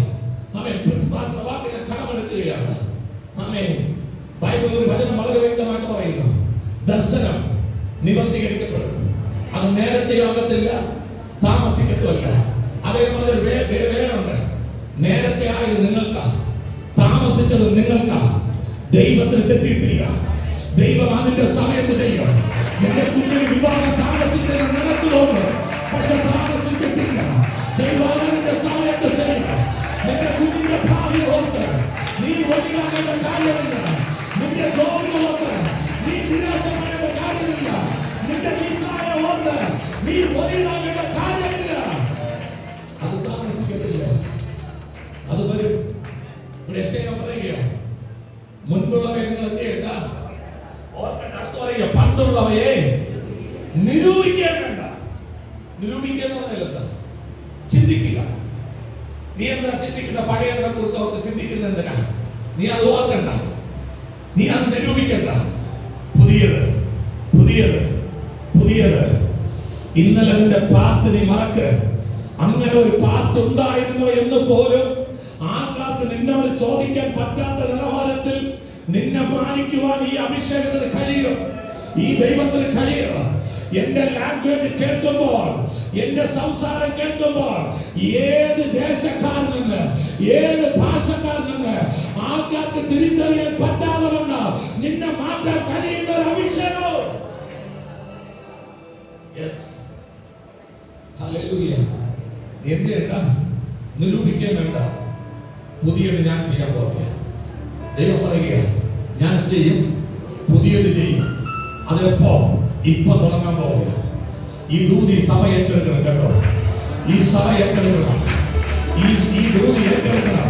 ആമേൻ. പ്രിൻസിപ്പാളിന്റെ വാക്ക് ഞാൻ കടമെടുക്കുകയാണ്. ആമേൻ. ബൈബിൾ ഒരു വചനം വളരെ വ്യക്തമായിട്ട് പറയുന്നു, ദർശനം നിവർത്തീകരിക്കപ്പെടും. അത് നേരത്തെ ആകത്തില്ല, താമസിക്കത്തുമല്ല. അതേപോലെ ഒരു വേണമുണ്ട്. നേരത്തെ ആയത് നിങ്ങൾക്കാ, താമസിച്ചത് നിങ്ങൾക്കാ. ദൈവത്തിന് തെറ്റിയിട്ടില്ല. ദൈവം അതിന്റെ സമയത്ത് ചെയ്യും. നിന്റെ കുഞ്ഞിന് വിവാഹം താമസിക്കുന്നത് നിനക്ക് തോന്നും, പക്ഷെ താമസിച്ചിട്ടില്ല. ദൈവം അതിന്റെ സമയത്ത് ചെയ്യും. നിന്റെ കുഞ്ഞിന്റെ ഭാവി ഓർത്ത് നീ ഒഴിയാകേണ്ട കാര്യമില്ല. നിന്റെ നിന്റെ ജോബിനെ ഓർത്ത് നീ നിരാശപ്പെടേണ്ട കാര്യമില്ല. നിന്റെ വിസായ ഓർത്ത് നീ ഒരിടാകേണ്ട കാര്യമില്ല. അത് താമസിക്കത്തില്ല, അത് വരും. ഇവിടെ പറയുക, മുൻപുള്ളവയെ നിങ്ങൾ എന്ത് ചെയ്യണ്ട, അടുത്ത് പറയുക, പണ്ടുള്ളവയെ നിരൂപിക്കാൻ വേണ്ട. നിരൂപിക്കുക എന്ന് പറഞ്ഞാൽ എന്താ? ചിന്തിക്കുക. നീ എന്താ ചിന്തിക്കുന്ന? പഴയതിനെ കുറിച്ച് ഓർത്ത് ചിന്തിക്കുന്ന എന്തിനാ? നീ അത് ഓർക്കണ്ട, നീ അത് നിരൂപിക്കണ്ട. പുതിയത് പുതിയത് പുതിയത്. ഇന്നലെ നിന്റെ പാസ്റ്റ് നീ മറക്ക്. അങ്ങനെ ഒരു പാസ്റ്റ് ഉണ്ടായിരുന്നോ എന്ന് പോലും ആൾക്കാർക്ക് നിന്നോട് ചോദിക്കാൻ പറ്റാത്ത നിലവാരത്തിൽ നിന്നെ മാനിക്കുവാൻ ഈ അഭിഷേകത്തിന് കഴിയും, ഈ ദൈവത്തിന് കഴിയും. എന്റെ ലാംഗ്വേജ് കേൾക്കുമ്പോൾ, എന്റെ സംസാരം കേൾക്കുമ്പോൾ, ഏത് ദേശക്കാരിൽ നിന്ന്, ഏത് ഭാഷക്കാരിൽ നിന്ന് ആൾക്കാർക്ക് തിരിച്ചറിയാൻ പറ്റാതെ കൊണ്ട് നിന്നെ മാറ്റാൻ കഴിയുന്ന ഒരു അഭിഷേകം. എന്ത് വേണ്ട? നിരൂപിക്കാൻ വേണ്ട. പുതിയത് ഞാൻ ചെയ്യാൻ പോകുക. ദൈവം പറയുക, ഞാൻ എന്ത് ചെയ്യും? പുതിയത് ചെയ്യും. അതെപ്പോ? ഇപ്പൊ തുടങ്ങാൻ പോവുക. ഈ ദൂതി സഭ ഏറ്റെടുക്കണം കേട്ടോ. ഈ സഭ ഏറ്റെടുക്കണം. ഈ ദൂതി ഏറ്റെടുക്കണം.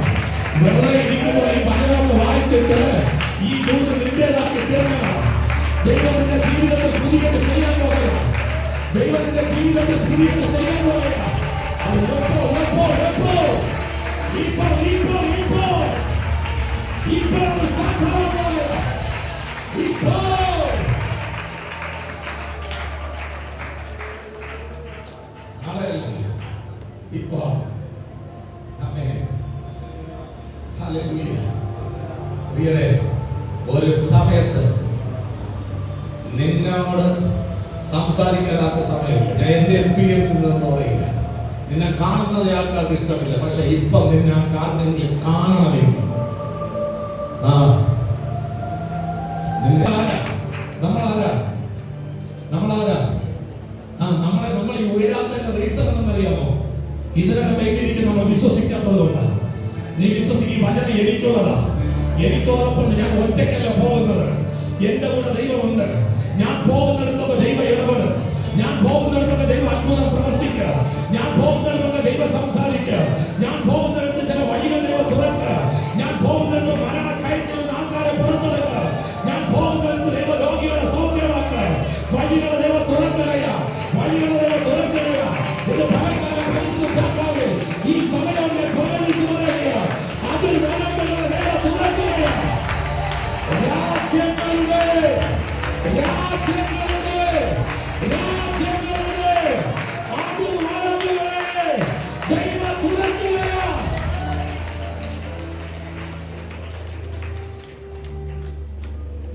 വെറുതെ ഇരിക്കുമ്പോൾ ഈ വചനം വായിച്ചിട്ട് ഈ ദൂത് നിന്റേതാക്കി തീർക്കണം. ദൈവത്തിന്റെ ജീവിതത്തിൽ പുതിയത് ചെയ്യാൻ പോവുക. ദൈവത്തിന്റെ ജീവിതത്തിൽ പുതിയത് ചെയ്യാൻ പോവുക. അത് എപ്പോ എപ്പോ എപ്പോ? ഇപ്പോ ഇപ്പോ ഇപ്പോ ഇപ്പോ സ്റ്റാർട്ട് ആവാൻ പോവുക. ഇപ്പോ ഇപ്പോ ഒരു സമയത്ത് നിന്നോട് സംസാരിക്കാനാത്ത സമയമില്ല. ഞാൻ എന്റെ എക്സ്പീരിയൻസിൽ നിന്ന് പറയുക. നിന്നെ കാണുന്നത് ആൾക്കാർക്ക് ഇഷ്ടമില്ല, പക്ഷെ ഇപ്പൊ നിന്നെ കാണുന്നെങ്കിൽ കാണണമെങ്കിൽ നമ്മളാരാ? നമ്മൾ ഈ ഉയരാത്തതിന്റെ റീസൺ എന്നറിയാമോ? ഇതിനകം എഴുതിയിരിക്കും നമ്മൾ വിശ്വസിക്കാത്തത് കൊണ്ടാണ്. നീ വിശ്വസിക്കും, വചനം എനിക്കുള്ളതാ, എനിക്ക് ഉറപ്പുണ്ട്. ഞാൻ ഒറ്റയ്ക്കല്ല പോകുന്നത്, എന്റെ കൂടെ ദൈവമുണ്ട്. ഞാൻ പോകുന്നിടത്തൊക്കെ ദൈവം ഇടപെടും. ഞാൻ പോകുന്നിടത്തൊക്കെ ദൈവം അത്ഭുതം പ്രവർത്തിക്കുക. ഞാൻ പോകുന്നിടത്തൊക്കെ ദൈവം സംസാരിക്കുക. ഞാൻ പോകുന്നിടത്ത് ചില വഴികൾ ദൈവം തുറക്കുക. ഞാൻ പോകുന്നിടത്ത് മരണക്കയറ്റിൽ നിന്ന് ആൾക്കാരെ പുറത്തെടുക്കുക. ഞാൻ പോകുന്നിടത്ത് ദൈവ രോഗികളെ സൗഖ്യമാക്കുക. വഴികളെ ദൈവം തുറക്കുകയാ, വഴികളെ ദൈവം തുറക്കുകയാ. ഇത് ഭയങ്കര പരിശുദ്ധാത്മാവിൽ ഈ സമയം ഞാൻ പ്രവചിച്ചു പറയുക. അത് വേണമെന്നുള്ള ദൈവം തുറക്കുകയാ. രാജ്യങ്ങളുടെ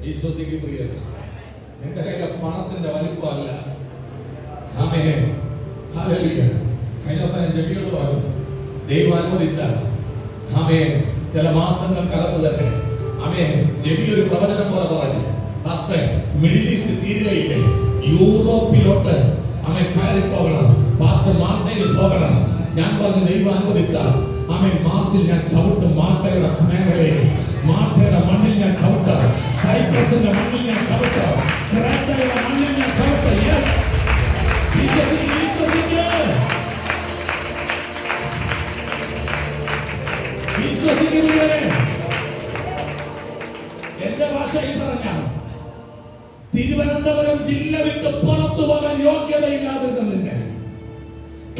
വിശ്വസിക്കും പ്രിയരെ, എന്റെ കയ്യിലെ പണത്തിന്റെ വലിപ്പമല്ല. ആമേൻ, ഹല്ലേലൂയ. കഴിഞ്ഞ ദിവസം ഞാൻ ജബിയോട് പറഞ്ഞു, ദൈവം അനുവദിച്ചാൽ ആമേൻ ചില മാസങ്ങൾക്കകത്ത് തന്നെ ആമേൻ ജബി ഒരു പ്രവചനം പോലെ പറഞ്ഞു, പാസ്റ്റർ മിഡിൽ ഈസ്റ്റ് തീരുകയില്ലേ, യൂറോപ്പിലോട്ട് ആമേൻ കയറി പോകണം, പാസ്റ്റർ മാൾട്ടയിൽ പോകണം. ഞാൻ പറഞ്ഞു ദൈവം അനുവദിച്ചാൽ ആമേൻ മാർച്ചിൽ ഞാൻ ചവിട്ടും. മാൾട്ടയുടെ മേഖലയിൽ, മാൾട്ടയുടെ മണ്ണിൽ ഞാൻ ചവിട്ടും. സൈപ്രസിന്റെ മണ്ണിൽ ഞാൻ ചവിട്ടും. ക്രേറ്റയുടെ മണ്ണിൽ ഞാൻ ചവിട്ടും. യെസ്, വിശ്വസിക്കുക, വിശ്വസിക്കുക, വിശ്വസിക്കുന്നവരെ. എന്റെ ഭാഷയിൽ പറഞ്ഞാൽ തിരുവനന്തപുരം ജില്ല വിട്ട് പുറത്തു പോകാൻ യോഗ്യതയില്ലാതിരുന്ന നിന്നെ,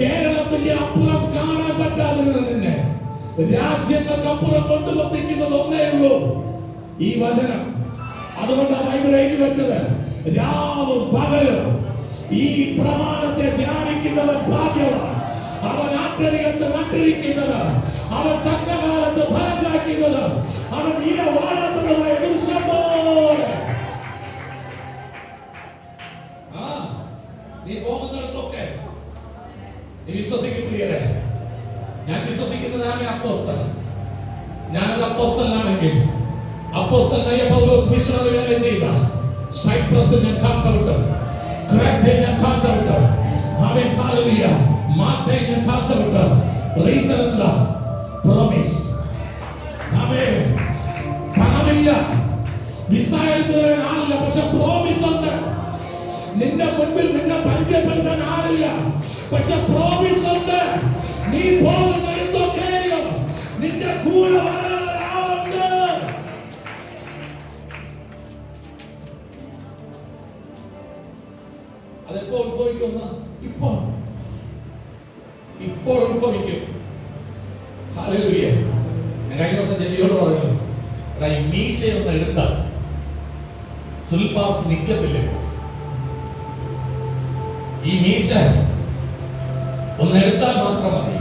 കേരളത്തിന്റെ അപ്പുറം കാണാൻ പറ്റാതിരുന്ന നിന്നെ, രാജ്യങ്ങൾക്കപ്പുറം കൊണ്ടുവന്നിരിക്കുന്നത് ഒന്നേ ഉള്ളൂ, ഈ വചനം. അതുകൊണ്ടാണ് ബൈബിൾ എഴുതി വെച്ചത്, രാവും പകലും ഈ പ്രമാണത്തെ ധ്യാനിക്കുന്നവർ ഭാഗ്യവാൻ. അവൻ ആട്ടരികത്ത് നട്ടിരിക്കുന്നത്, അവൻ തക്കകാലത്ത് ഫലം കായ്ക്കുന്നത്, അവൻ ഇല വാടാത്തതുമായ വൃക്ഷം പോലെ. നീ പോകുന്നിടത്തൊക്കെ നീ വിശ്വസിക്കും പ്രിയരെ. ഞാൻ വിശ്വസിക്കുന്നത് ആമേ അപ്പോസ്തലൻ. ഞാനൊരു അപ്പോസ്തലനാണെങ്കിൽ അപ്പോസ്തലനായ പൗലോസ് മിഷണറി വേല ചെയ്ത സൈപ്രസിൽ ഞാൻ കാഴ്ചവിട്ട്, ക്രേറ്റയിൽ ഞാൻ കാഴ്ചവിട്ട്, ആമേൻ ഹല്ലേലൂയ, മാൾട്ടയിൽ ഞാൻ കാഴ്ചവിട്ട്. റീസൺ എന്താ? പ്രോമിസ്. ആമേൻ. പണമില്ല, വിസ എഴുതുന്ന ആളില്ല, പക്ഷെ പ്രോമിസ് ഉണ്ട്. നിന്റെ മുൻപിൽ നിന്നെ പരിചയപ്പെടുത്താൻ ആളില്ല, പക്ഷെ പ്രോമിസ് ഉണ്ട്. നീ പോകുന്നിടത്തൊക്കെയും നിന്റെ കൂടെ വരാൻ ഒരാളുണ്ട്. അതെപ്പോ ഉത്ഭവിക്കുന്ന? ഇപ്പോൾ ഉത്ഭവിക്കും. ഹല്ലേലൂയ. ഞാൻ കഴിഞ്ഞ ദിവസം ജെല്ലിയോട് പറഞ്ഞു, എടാ ഈ മീശയൊന്ന് എടുത്താൽ സുൽപാസ് നിൽക്കത്തില്ല. ഈ മീശ ഒന്ന് എടുത്താൽ മാത്രം മതി,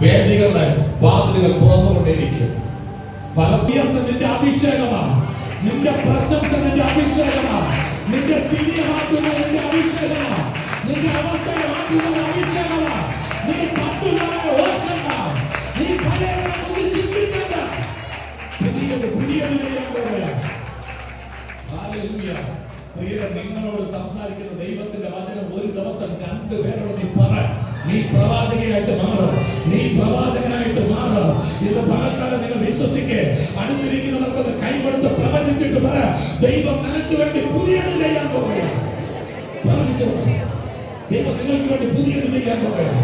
വേദികളുടെ വാതിലുകൾ തുറന്നുകൊണ്ടേയിരിക്കും. നിന്റെ അഭിഷേകമാണ്, നിന്റെ പ്രശംസ നിന്റെ അഭിഷേകമാണ്, നിന്റെ സ്ഥിതിയെ മാറ്റുന്നത് നിന്റെ അഭിഷേകമാണ്, നിന്റെ അവസ്ഥയെ മാറ്റുന്നത് അഭിഷേകമാണ്. നീ പത്തുകാരെ ഓർക്കണ്ട, നീ പഴയതൊന്നും ചിന്തിക്കണ്ട. പുതിയത് ചെയ്യാൻ പോവുകയാണ്. ഹല്ലേലൂയ. നിങ്ങളോട് സംസാരിക്കുന്ന ദൈവത്തിന്റെ വചനം ഒരു ദിവസം 2 പേരോട് നീ പറ. നീ പ്രവാചകനായിട്ട് മാറ്, നീ പ്രവാചകനായിട്ട് മാറ്. ഇത് പലക്കാലം നിങ്ങൾ വിശ്വസിക്കേ. അടുത്തിരിക്കുന്നവർക്കൊന്ന് കൈകൊടുത്ത് പ്രവചിച്ചിട്ട് പറ, ദൈവം നിനക്ക് വേണ്ടി പുതിയത് ചെയ്യാൻ പോവുകയാണ്. പ്രവചിച്ചു, ദൈവം നിങ്ങൾക്ക് വേണ്ടി പുതിയത് ചെയ്യാൻ പോവുകയാണ്.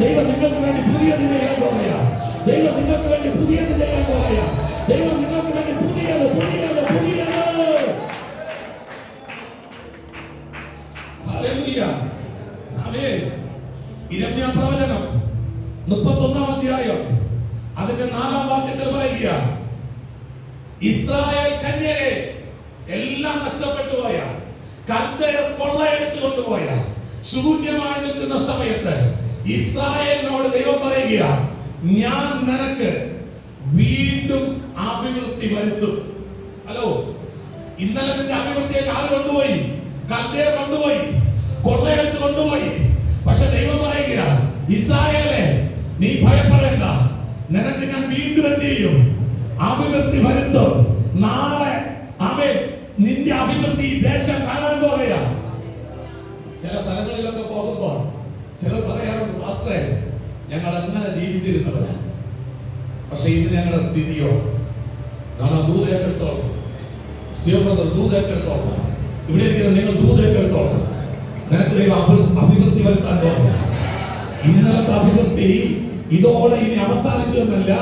ദൈവം നിങ്ങൾക്ക് വേണ്ടി പുതിയത് ചെയ്യാൻ പോവുകയാണ്. ദൈവം നിങ്ങൾക്ക് വേണ്ടി പുതിയത് ചെയ്യാൻ പോവുകയാണ്. ദൈവം നിങ്ങൾക്ക് വേണ്ടി പുതിയത് പുതിയത് പുതിയത്. ഹല്ലേലൂയ. ആമേൻ. ഇരമ്യാ പ്രവചനം 31-ാം അധ്യായം അതിന്റെ 4-ാം വാക്യത്തിൽ പറയുക, ഇസ്രായേൽ കന്യകെ എല്ലാം നഷ്ടപ്പെട്ടു പോയ, കൽദയർ കൊള്ളയടിച്ചു കൊണ്ടുപോയ, ശൂന്യമായി നിൽക്കുന്ന സമയത്ത് ഇസ്രായേലിനോട് ദൈവം പറയുക, ഞാൻ നിനക്ക് വീണ്ടും അഭിവൃദ്ധി വരുത്തും. ഹലോ, ഇന്നലെ നിന്റെ അഭിവൃദ്ധിയെ ആര് കൊണ്ടുപോയി? കൽദയർ കൊണ്ടുപോയി, കൊള്ളയടിച്ചു കൊണ്ടുപോയി. പക്ഷെ ദൈവം പറയുക, ഇസ്രായേലേ നീ ഭയപ്പെടേണ്ട, നിനക്ക് ഞാൻ വീണ്ടും എന്ത് ചെയ്യും? അഭിവൃദ്ധി വരുത്തും. നാളെ അവൻ നിന്റെ അഭിവൃദ്ധി ദേശം കാണാൻ പോവുക. ചില സ്ഥലങ്ങളിലൊക്കെ പോകുമ്പോൾ ചിലർ പറയാറുണ്ട്, പാസ്റ്ററെ ഞങ്ങൾ അങ്ങനെ ജീവിച്ചിരുന്നവരാ, പക്ഷെ ഇന്ന് ഞങ്ങളുടെ സ്ഥിതിയോ ദൂതേക്കെടുത്തോളാം, ദൂതേക്കെടുത്തോളാം, ഇവിടെ ഇരിക്കുന്ന നിങ്ങൾ ദൂതേക്കെടുത്തോളാം, നിനക്ക് ദൈവം അഭിവൃദ്ധി വരുത്താൻ പോവുക. ഇന്നലത്തെ അഭിവൃദ്ധി ഇതോടെ ഇനി അവസാനിച്ചു എന്നല്ല,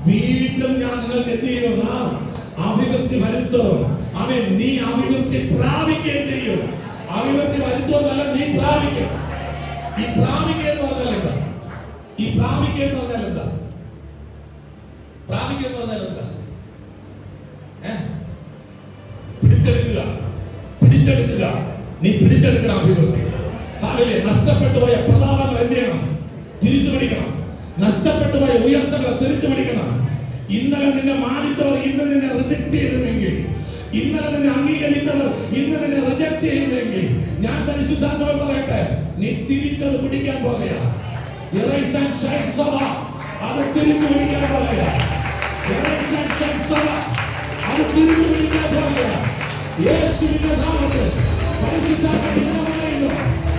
വീണ്ടും ഞാൻ നിങ്ങൾക്ക് എന്ത് ചെയ്യുന്ന അഭിവൃദ്ധി വരുത്തും. അവൻ നീ അഭിവൃദ്ധി പ്രാപിക്കുകയും ചെയ്യും. അഭിവൃദ്ധി വരുത്തുമെന്നല്ല, നീ പ്രാപിക്കും. ഈ പ്രാപിക്കുക എന്ന് പറഞ്ഞാൽ എന്താ? ഈ പ്രാപിക്കുക എന്ന് പറഞ്ഞാൽ എന്താ? പ്രാപിക്കുക എന്ന് പറഞ്ഞാൽ എന്താ? പിടിച്ചെടുക്കുക, പിടിച്ചെടുക്കുക. നീ പിടിച്ചെടുക്കണം അഭിവൃദ്ധി. ഹല്ലേലൂയ. നഷ്ടപ്പെട്ടു പോയ പ്രതാപങ്ങൾ എന്ത് ചെയ്യണം? തിരിച്ചു പിടിക്കണം. നഷ്ടപ്പെട്ടു പോയ ഉയർച്ചകളെ തിരിച്ചു പിടിക്കണം. ഇന്നലെ നിന്നെ മാനിച്ചവർ ഇന്ന് നിന്നെ റിജക്ട് ചെയ്തിരുന്നെങ്കിൽ, ഇന്നലെ നിന്നെ അംഗീകരിച്ചവർ ഇന്ന് നിന്നെ റിജക്ട് ചെയ്തിരുന്നെങ്കിൽ, ഞാൻ പരിശുദ്ധാത്മാവ് പറയട്ടെ, നീ തിരിച്ചത് പിടിക്കാൻ പോകുക. അത് തിരിച്ചു പിടിക്കാൻ പോകുക. അത് തിരിച്ചു പിടിക്കാൻ പോകുക. യേശുവിന്റെ നാമത്തിൽ പരിശുദ്ധാത്മാവ് പറയുന്നു,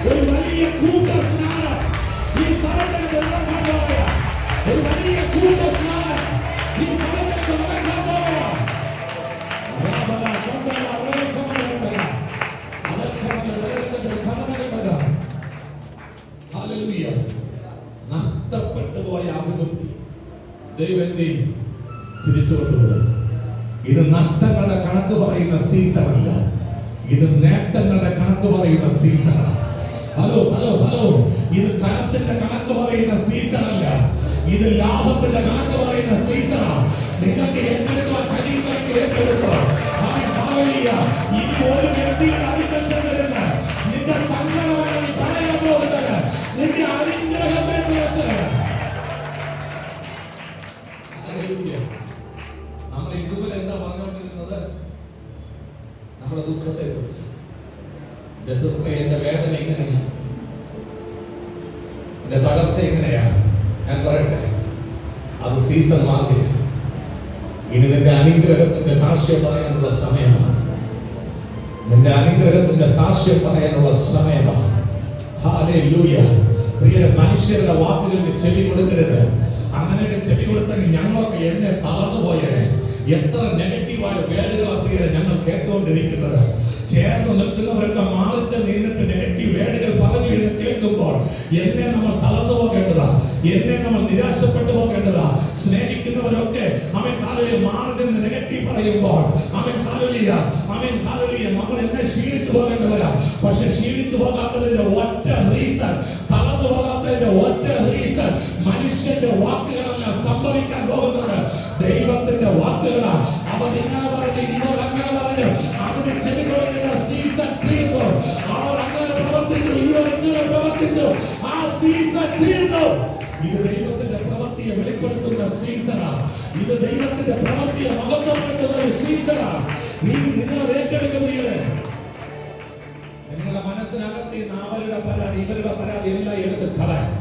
ഒരു വലിയ കൂട്ടസ്നാനം ഈ സ്ഥലത്ത് നടക്കാൻ പോവുക. ഒരു വലിയ കൂട്ടസ്നാനം ഈ സ്ഥലത്ത് നടക്കാൻ പോവുക. ഹല്ലേലൂയ. നഷ്ടപ്പെട്ടു പോയ അഭിവൃദ്ധി ദൈവം തിരിച്ചു കൊണ്ടുവരും. ഇത് നഷ്ടങ്ങളുടെ കണക്ക് പറയുന്ന സീസണല്ല, ഇത് നേട്ടങ്ങളുടെ കണക്ക് പറയുന്ന സീസണാണ്. ഹലോ ഹലോ ഹലോ, ഇത് കണത്തിന്റെ കണക്ക് പറയുന്ന സീസൺ അല്ല, ഇത് ലാഭത്തിന്റെ കണക്ക് പറയുന്ന സീസണാണ്. നിങ്ങൾക്ക് ഏറ്റെടുക്കാൻ കഴിയുന്നവർക്ക് ഏറ്റെടുക്കാം. ഇനി ഒരു വ്യക്തിയുടെ അടുക്കൽ ചെന്നിരുന്ന് നിന്റെ സങ്കടമാണ് നീ പറയാൻ പോകുന്നത്, നിന്റെ അനുഗ്രഹത്തെ കുറിച്ച്. നമ്മൾ ഇതുവരെ എന്താ പറഞ്ഞുകൊണ്ടിരുന്നത്? നമ്മുടെ ദുഃഖത്തെ കുറിച്ച്. എന്റെ വേദന എങ്ങനെയാ, എന്റെ തകർച്ച എങ്ങനെയാ? ഞാൻ പറയട്ടെ, അത് സീസൺ മാറിയ. ഇനി നിന്റെ അനുഗ്രഹത്തിന്റെ സാക്ഷ്യം പറയാനുള്ള സമയമാണ്. നിന്റെ അനുഗ്രഹത്തിന്റെ സാക്ഷ്യം പറയാനുള്ള സമയമാണ്. ഹല്ലേലൂയ. പ്രിയ മനുഷ്യരുടെ വാക്കുകൾക്ക് ചെവി കൊടുക്കരുത്. അങ്ങനെയൊക്കെ ചെവി കൊടുത്തെങ്കിൽ ഞങ്ങളൊക്കെ എന്നെ തളർന്നു പോയേനെ. എത്ര നെഗറ്റീവായ വേടുകളാ പ്രിയരെ ഞങ്ങൾ കേട്ടുകൊണ്ടിരിക്കുന്നത്. ചേർന്ന് നിൽക്കുന്നവരൊക്കെ മാറിച്ച് നിന്നിട്ട് നെഗറ്റീവ് വേടുകൾ പറഞ്ഞു എന്ന് കേൾക്കുമ്പോൾ എന്നെ നമ്മൾ തളർന്നു പോകേണ്ടതാ, എന്നെ നമ്മൾ നിരാശപ്പെട്ടു പോകേണ്ടതാ. സ്നേഹിക്കുന്നവരൊക്കെ അവൻ കാലുലിയ മാറി നിന്ന് നെഗറ്റീവ് പറയുമ്പോൾ അവൻ കാലുലിയ നമ്മൾ എന്നെ ക്ഷീണിച്ചു പോകേണ്ടവരാ. പക്ഷെ ക്ഷീണിച്ചു പോകാത്തതിന്റെ ഒറ്റ റീസൺ, തളർന്നു പോകാത്തതിന്റെ ഒറ്റ റീസൺ, മനുഷ്യന്റെ വാക്കുകളല്ല സംഭവിക്കാൻ പോകുന്നത്, ദൈവത്തിന്റെ വാക്കുകളാണ്. അവൻ ഇങ്ങനെ പറഞ്ഞു, ഇവർ അങ്ങനെ പറഞ്ഞു, അതിന് ചെവികൊടുക്കുന്ന സീസൺ തീർന്നു. അവർ അങ്ങനെ പ്രവർത്തിച്ചു, ഇവർ ഇങ്ങനെ പ്രവർത്തിച്ചു, ആ സീസൺ തീർന്നു. ഇത് ദൈവത്തിന്റെ പ്രവൃത്തിയെ വെളിപ്പെടുത്തുന്ന സീസണാണ്. ഇത് ദൈവത്തിന്റെ പ്രവൃത്തിയെ മഹത്വപ്പെടുത്തുന്ന ഒരു സീസണാണ്. നിങ്ങൾ ഏറ്റെടുക്കുകയാണ്. നിങ്ങളുടെ മനസ്സിനകത്ത് അവരുടെ പരാതി ഇവരുടെ പരാതി എല്ലാം എടുത്ത് കളയാം.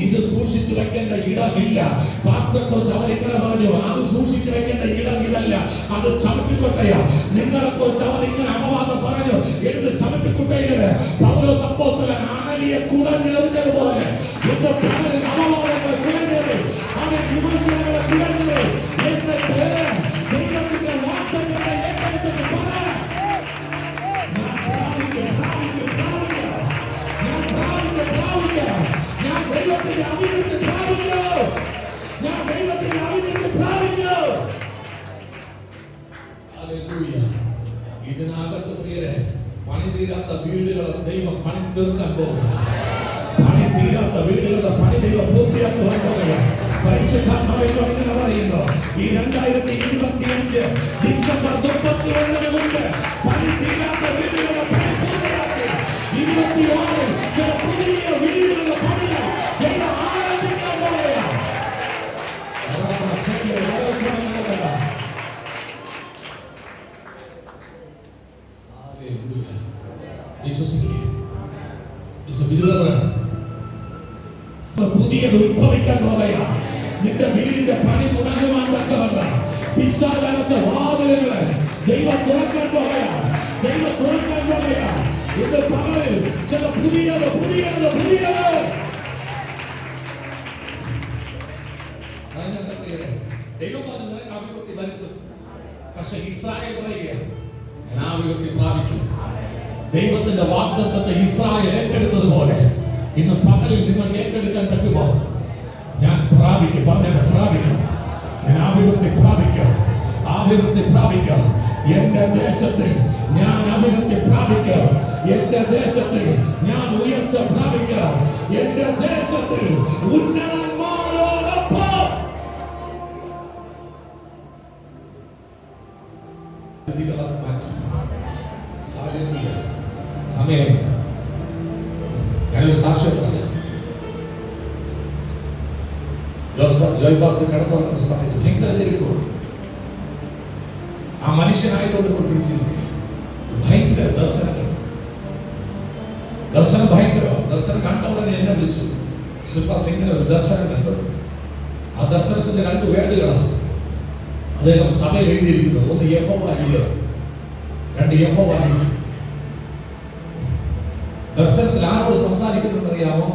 ഇത് സൂക്ഷിച്ചു വെക്കേണ്ട ഇടമില്ല. പാസ്റ്റർ കോച്ച് അവർ ഇങ്ങനെ പറഞ്ഞു, അത് സൂക്ഷിച്ചു വെക്കേണ്ട ഇടം ഇതല്ല, അത് ചവിട്ടിക്കൊട്ടയാ. നിങ്ങളെ കോച്ച് അവർ ഇങ്ങനെ അപവാദം പറഞ്ഞു, എടുത്ത് ചവിട്ടിക്കൊട്ടയില് പൗലോസ് അപ്പോസ്തലൻ അണലിയെ കുടഞ്ഞെറിഞ്ഞതുപോലെ എന്റെ പകലിൽ അപവാദങ്ങളെ കുടഞ്ഞത്, അവൻ വിമർശനങ്ങളെ കുടഞ്ഞത്. എന്റെ പേര് ദൈവത്തിന്റെ വാർത്തകളെ ഏറ്റെടുത്തിട്ട് പറയാം. ഇതിനകത്ത് പ്രിയരെ പണി തീരാത്ത വീടുകളെ ദൈവം പണി തീർക്കാൻ പോകുക. പണി തീരാത്ത വീടുകളുടെ പണി ദൈവം പൂർത്തിയാക്കുവാൻ പോകുക. പരിശുദ്ധാത്മാവിനോട് ഇങ്ങനെ പറയുന്നു, ഈ 2025 ഡിസംബർ 31 മുൻപ് പണി തീരാത്ത വീടുകളുടെ പണി പൂർത്തിയാക്കി 26 ചില പുതിയ വീടുകളുടെ പണികൾ ദൈവം ആരംഭിക്കാൻ പോകുകയാണ്. പുതിയത് ഉത്ഭവിക്കാൻ പോകുകയാണ്. നിന്റെ വീടിന്റെ പണി മുടങ്ങുവാൻ തക്കവണ്ണം പിശാച് അടച്ച വാതിലുകളെ ദൈവം തുറക്കാൻ പോകുകയാണ്. ദൈവം തുറക്കാൻ പോകുകയാണ്. ഇത് പകലിൽ ചില പുതിയത് ദൈവം പറഞ്ഞ അഭിവൃദ്ധി വരുത്തും. പക്ഷെ ഇസ്രായേൽ പറയുകയാണ്, ഞാൻ അഭിവൃദ്ധി പ്രാപിക്കും. ദൈവത്തിന്റെ വാഗ്ദത്തത്തെ ഇസ്രായേൽ ഏറ്റെടുത്തതുപോലെ ഇന്ന് പകലിൽ നിങ്ങൾക്ക് ഏറ്റെടുക്കാൻ പറ്റുമോ? ഞാൻ പ്രാപിക്കും. പറഞ്ഞ പ്രാപിക്കും. ഞാൻ അഭിവൃദ്ധി പ്രാപിക്കും. എന്റെ ദേശത്തിൽ ഞാൻ അഭിവൃദ്ധി പ്രാപിക്കും. എന്റെ ദേശത്തിൽ ഞാൻ ഉയർച്ച പ്രാപിക്കും. എന്റെ ദേശത്തിൽ ഉന്നതന്മാരോടൊപ്പം ഞാനൊരു സാക്ഷ്യം പറയാം. ജോയ്പാസ് കടന്നു വന്ന സമയത്ത് ഭയങ്കര തിരിക്കുക. ആ മനുഷ്യനായതുകൊണ്ട് പിടിച്ചിരിക്കുക. ഭയങ്കര ദർശനം ഭയങ്കര ദർശനം കണ്ട ഉടനെ എന്നെ വിളിച്ചു. ജോയ്പാസ് ഇങ്ങനെ ഒരു ദർശനം കണ്ടു. ആ ദർശനത്തിന്റെ 2 വേടുകളാണ് അദ്ദേഹം സഭയിൽ എഴുതിയിരിക്കുന്നത്. ഒന്ന് യഹോവ ഈരേ, 2 യഹോവ നിസി. ദർശനത്തിൽ ആരോട് സംസാരിക്കുന്നത് അറിയാമോ?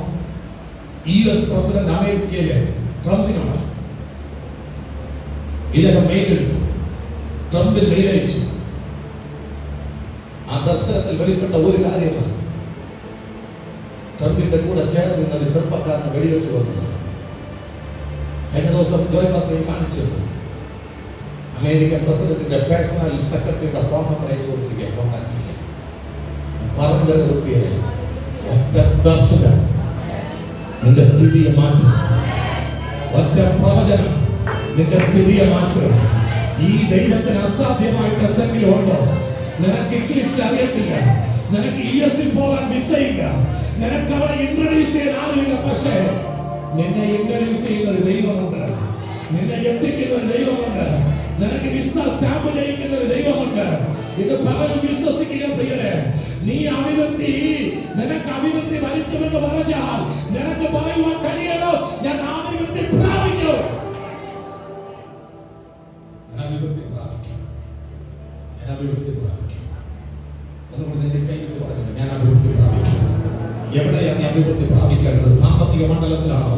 US പ്രസിഡന്റ് അമേരിക്കയിലെ ട്രംപിനോട്. ഇദ്ദേഹം മെയിലെടുത്തു, ട്രംപിന് മെയിലയച്ചു. ആ ദർശനത്തിൽ വെളിപ്പെട്ട ഒരു കാര്യമാണ്, ട്രംപിന്റെ കൂടെ ചേർന്ന് നിന്ന ഒരു ചെറുപ്പക്കാരനെ വെടിവെച്ച് വന്നത്. കഴിഞ്ഞ ദിവസം ജോയ്പാസിനെ കാണിച്ചു. അമേരിക്കൻ പ്രസിഡന്റിന്റെ പേഴ്സണൽ സെക്രട്ടറിയുടെ ഫോൺ നമ്പർ അയച്ചു കൊടുത്തിരിക്കുക, കോൺടാക്ട് ചെയ്യാൻ. പറഞ്ഞു വരുന്നത് പേര് ഒറ്റ ദർശനം നിന്റെ സ്ഥിതിയെ മാറ്റും. ഒറ്റ പ്രവചനം നിന്റെ സ്ഥിതിയെ മാറ്റും. ഈ ദൈവത്തിന് അസാധ്യമായിട്ട് എന്തെങ്കിലും ഉണ്ടോ? നിനക്ക് ഇംഗ്ലീഷ് അറിയത്തില്ല, നിനക്ക് US പോകാൻ വിസയില്ല, നിനക്ക് അവിടെ ഇൻട്രൊഡ്യൂസ് ചെയ്യാൻ ആരുമില്ല. പക്ഷേ നിന്നെ ഇൻട്രൊഡ്യൂസ് ചെയ്യുന്ന ഒരു ദൈവമുണ്ട്, നിന്നെ എത്തിക്കുന്ന ഒരു ദൈവമുണ്ട്, നിനക്ക് വിസ സ്റ്റാമ്പ് ചെയ്യിക്കുന്ന ഒരു ദൈവമുണ്ട്. ഇത് പകരം വിശ്വസിക്കുക പ്രിയരെ. നീ അഭിവൃദ്ധി, നിനക്ക് അഭിവൃദ്ധി വരുത്തുമെന്ന് പറഞ്ഞാൽ നിനക്ക് പറയുവാൻ കഴിയണം, ഞാൻ അഭിവൃദ്ധി പ്രാപിക്കും. ഞാൻ അഭിവൃദ്ധി പ്രാപിക്കും. എവിടെയാണ് അഭിവൃദ്ധി പ്രാപിക്കേണ്ടത്? സാമ്പത്തിക മണ്ഡലത്തിലാണോ?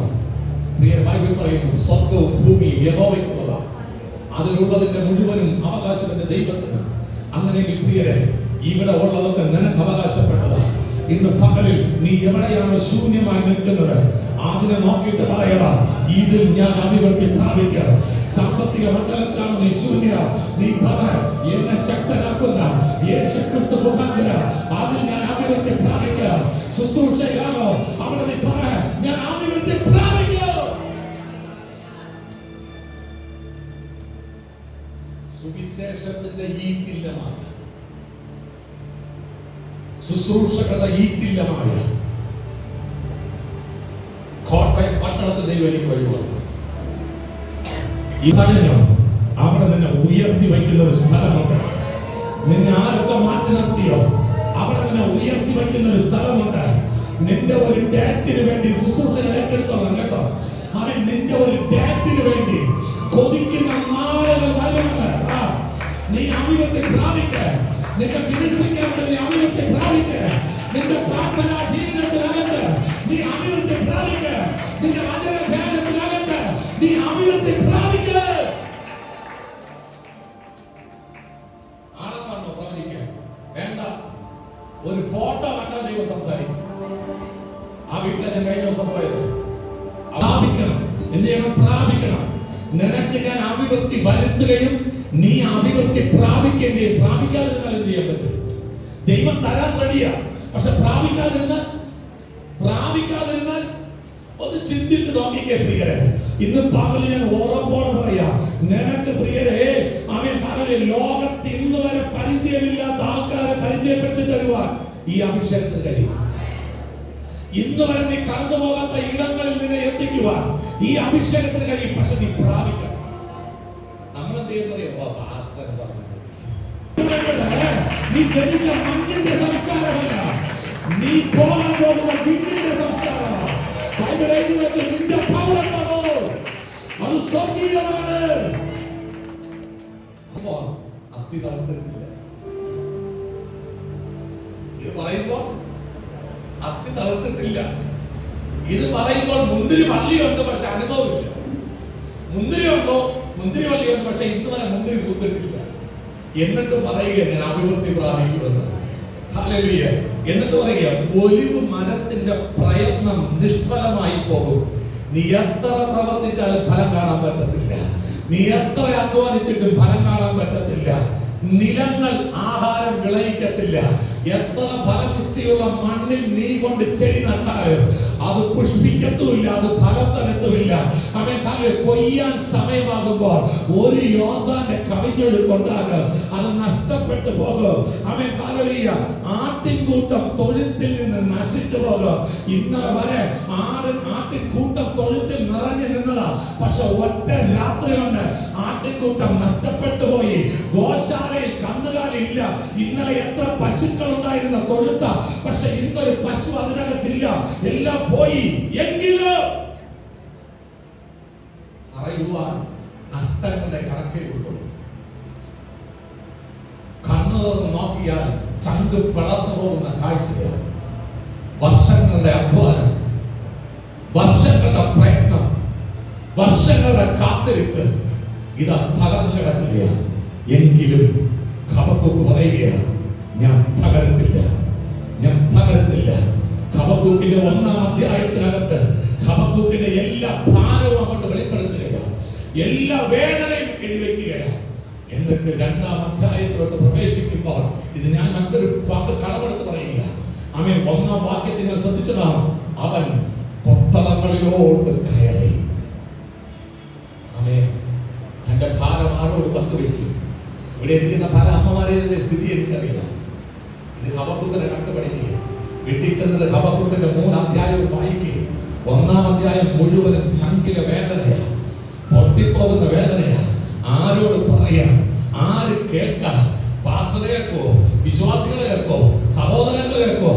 പ്രിയ ബൈബിൾ പറയുന്നു, സ്വർഗ്ഗവും ഭൂമിയും യഹോവയ്ക്കുള്ളതാണ്. അതിലുള്ളതിന്റെ മുഴുവനും അവകാശത്തിന്റെ ദൈവത്തിന്. അങ്ങനെയെങ്കിൽ പ്രിയരെ, ഇവിടെ ഉള്ളതൊക്കെ നിനക്ക് അവകാശപ്പെട്ടതാ. ഇന്ന് പകലിൽ നീ എവിടെയാണ് ശൂന്യമായി നിൽക്കുന്നത്, അതിനെ നോക്കിയിട്ട് പറയടാ, ഇതിൽ ഞാൻ അഭിവൃദ്ധി പ്രാപിക്കുക. സാമ്പത്തിക മണ്ഡലത്തിലാണ് നീ ശൂന്യ, നീ പറ, എന്നെ ശക്തനാക്കുന്ന യേശുക്രിസ്തു മുഖാന്തരം അതിൽ ഞാൻ അഭിവൃദ്ധി പ്രാപിക്കുക. ശുശ്രൂഷയാണോ അവിടെ നീ പറ, ഞാൻ അഭിവൃദ്ധി പ്രാപിക്കുക. സുവിശേഷത്തിന്റെ ഈറ്റില്ലമായ, ശുശ്രൂഷകളുടെ ഈറ്റില്ലമായ കോട്ടയം പട്ടണത്തിൽ ദൈവം എനിക്ക് വഴി വന്നു. ഇതല്ലോ അവിടെ നിന്നെ ഉയർത്തി വയ്ക്കുന്ന ഒരു സ്ഥലമുണ്ട്. നിന്നെ ആരൊക്കെ മാറ്റി നിർത്തിയോ അവിടെ നിന്നെ ഉയർത്തി വയ്ക്കുന്ന ഒരു സ്ഥലമുണ്ട്. നിന്റെ ഒരു ഡേറ്റിന് വേണ്ടി ശുശ്രൂഷകൾ ഏറ്റെടുത്തോളാം കേട്ടോ. അവൻ നിന്റെ ഒരു ഡേറ്റിന് വേണ്ടി കൊതിക്കുന്ന നാളുകൾ വരുന്നത്. നീ അഭിവൃദ്ധി പ്രാപിക്ക. നിന്റെ മിനിസ്ട്രിക്കകത്ത് നീ അഭിവൃദ്ധി പ്രാപിക്ക. നിന്റെ പ്രാർത്ഥനാ ജീവിതത്തിനകത്ത് നീ അഭിവൃദ്ധി പ്രാപിക്ക. നിന്റെ വചന ധ്യാനത്തിനകത്ത് നീ അഭിവൃദ്ധി പ്രാപിക്ക. ആളെക്കാണോ പ്രവചിക്കാൻ വേണ്ട, ഒരു ഫോട്ടോ കണ്ടാൽ ദൈവം സംസാരിക്കും. ആ വീട്ടിലെ ഞാൻ കഴിഞ്ഞ ദിവസം പോയത്, പ്രാപിക്കണം. എന്ത് ചെയ്യണം? പ്രാപിക്കണം. നിനക്ക് ഞാൻ അഭിവൃദ്ധി വരുത്തുകയും നീ അഭിവൃദ്ധി പ്രാപിക്കുകയും ചെയ്യും. പ്രാപിക്കാതിരുന്നാൽ എന്ത് ചെയ്യാൻ പറ്റും? ദൈവം തരാൻ റെഡിയാ, പക്ഷെ പ്രാപിക്കാതിരുന്നാൽ ഒന്ന് ചിന്തിച്ചു നോക്കിക്കേ പ്രിയരെ. ഇന്ന് പകൽ ഞാൻ ഓർമ്മോടെ പറയാ, നിനക്ക് പ്രിയരെ, അവൻ പകല് ലോകത്ത് ഇന്ന് വരെ പരിചയമില്ലാത്ത ആൾക്കാരെ പരിചയപ്പെടുത്തി തരുവാൻ ഈ അഭിഷേകത്തിന് കഴിയും. ഇന്ന് വരെ നീ കടന്നു പോകാത്ത ഇടങ്ങളിൽ നിന്നെ എത്തിക്കുവാൻ ഈ അഭിഷേകത്തിന് കഴിയും. പക്ഷെ നീ പ്രാപിക്കണം. നമ്മളെന്ത് ചെയ്യുന്നറിയോ? പാസ്റ്റർ പറഞ്ഞു, നീ ജനിച്ച മണ്ണിന്റെ സംസ്കാരമല്ല, നീ പോകാൻ പോകുന്ന വിണ്ണിന്റെ സംസ്കാരമാണ്. ബൈബിൾ എഴുതി വെച്ച നിന്റെ പൗരത്വമോ അത് സ്വർഗീയമാണ്. അത്തി തളർത്തിട്ടില്ല. ഇത് പറയുമ്പോൾ അത്തി തളർത്തിട്ടില്ല. ഇത് പറയുമ്പോൾ മുന്തിരി വള്ളിയുണ്ട്, പക്ഷെ അനുഭവമില്ല. മുന്തിരി ഉണ്ടോ? മുന്തിരി വള്ളിയുണ്ട്, പക്ഷെ ഇന്ന് വരെ മുന്തിരി പൂത്തിട്ടില്ല. എന്നിട്ട് പറയുക ഞാൻ അഭിവൃദ്ധി പ്രാപിക്കുമെന്ന്. ഹല്ലേലൂയ. എന്നിട്ട് പറയുക ഒലിവ് മരത്തിന്റെ പ്രയത്നം നിഷ്ഫലമായി പോകും. നീ എത്ര പ്രവർത്തിച്ചാലും ഫലം കാണാൻ പറ്റത്തില്ല. നീ എത്ര അധ്വാനിച്ചിട്ടും ഫലം കാണാൻ പറ്റത്തില്ല. നിലങ്ങൾ ആഹാരം വിളയിക്കത്തില്ല. എത്ര ഫലപുഷ്ടിയുള്ള മണ്ണിൽ നീ കൊണ്ട് ചെടി നട്ടാലും അത് പുഷ്പിക്കത്തുമില്ല, അത് ഫലം തരത്തുമില്ല. അവൻ കൊയ്യാൻ സമയമാകുമ്പോൾ ഒരു യോർദാന്റെ കവിഞ്ഞൊഴുക്കുണ്ടാകും, അത് നഷ്ടപ്പെട്ടു പോകും. അവൻ ആട്ടിൻകൂട്ടം തൊഴുത്തിൽ നിന്ന് നശിച്ചു പോകും. ഇന്നലെ വരെ ആട്ടിൻകൂട്ടം തൊഴുത്തിൽ നിറഞ്ഞു നിന്നതാ, പക്ഷെ ഒറ്റ രാത്രി കൊണ്ട് ആട്ടിൻകൂട്ടം നഷ്ടപ്പെട്ടു പോയി. ഗോശാലയിൽ കന്നുകാലില്ല. ഇന്നലെ എത്ര പശുക്കൾ ഉണ്ടായിരുന്ന തൊഴുത്ത, പക്ഷെ ഇന്നൊരു പശു അതിനകത്തില്ല, എല്ലാം പോയി. എങ്കിലും പറയുവാൻ നഷ്ടങ്ങളുടെ കണക്കേ ഉള്ളൂ. കണ്ണു തുറന്ന് നോക്കിയാൽ ചങ്ക് പിളർന്നു പോകുന്ന കാഴ്ചയാണ്. വർഷങ്ങളുടെ അധ്വാനം, വർഷങ്ങളുടെ പ്രയത്നം, വർഷങ്ങളുടെ കാത്തിരിപ്പ് ഇത് തകർന്നു കിടക്കുകയാണ്. എങ്കിലും ഹബക്കൂക്ക് പറയുകയാണ്, ഞാൻ തകരത്തില്ല, ഞാൻ തകരത്തില്ല. ഹബക്കൂക്കിന്റെ 1-ാം അധ്യായത്തിനകത്ത് ഹബക്കൂക്കിന്റെ എല്ലാ ഭാരവും അങ്ങോട്ട് വെളിപ്പെടുത്തുകയാണ്, എല്ലാ വേദനയും എഴുതിവെക്കുകയാണ്. എന്നിട്ട് 2-ാം അധ്യായത്തിലോട്ട് പ്രവേശിക്കുമ്പോൾ ഇത് ഞാൻ മറ്റൊരു വാക്ക് കടമെടുത്ത് പറയുക. അവൻ 1-ാം വാക്യത്തിൽ ഞാൻ ശ്രദ്ധിച്ചതാണ്, അവൻ കൊത്തളങ്ങളിലോട്ട് കയറി. അവൻ തന്റെ ഭാരം ആരോട് പങ്കുവയ്ക്കും? ഇവിടെ ഇരിക്കുന്ന പല അമ്മമാരുടെ സ്ഥിതി എനിക്കറിയാം. ഇത് ഹബക്കൂക്കിനെ കണ്ടുപഠിക്കുക. വീട്ടിൽ ചെന്നിട്ട് ഹബക്കൂക്കിന്റെ 3 അധ്യായവും വായിക്കുക. 1-ാം അധ്യായം മുഴുവനും ചങ്കിലെ വേദനയാണ്, പൊട്ടിപ്പോകുന്ന വേദനയാണ്. ആരോട് പറയാം? ആര് കേൾക്കാം? പാസ്റ്ററെ കേൾക്കോ? വിശ്വാസികളെ കേൾക്കോ? സഹോദരങ്ങളെ കേൾക്കോ?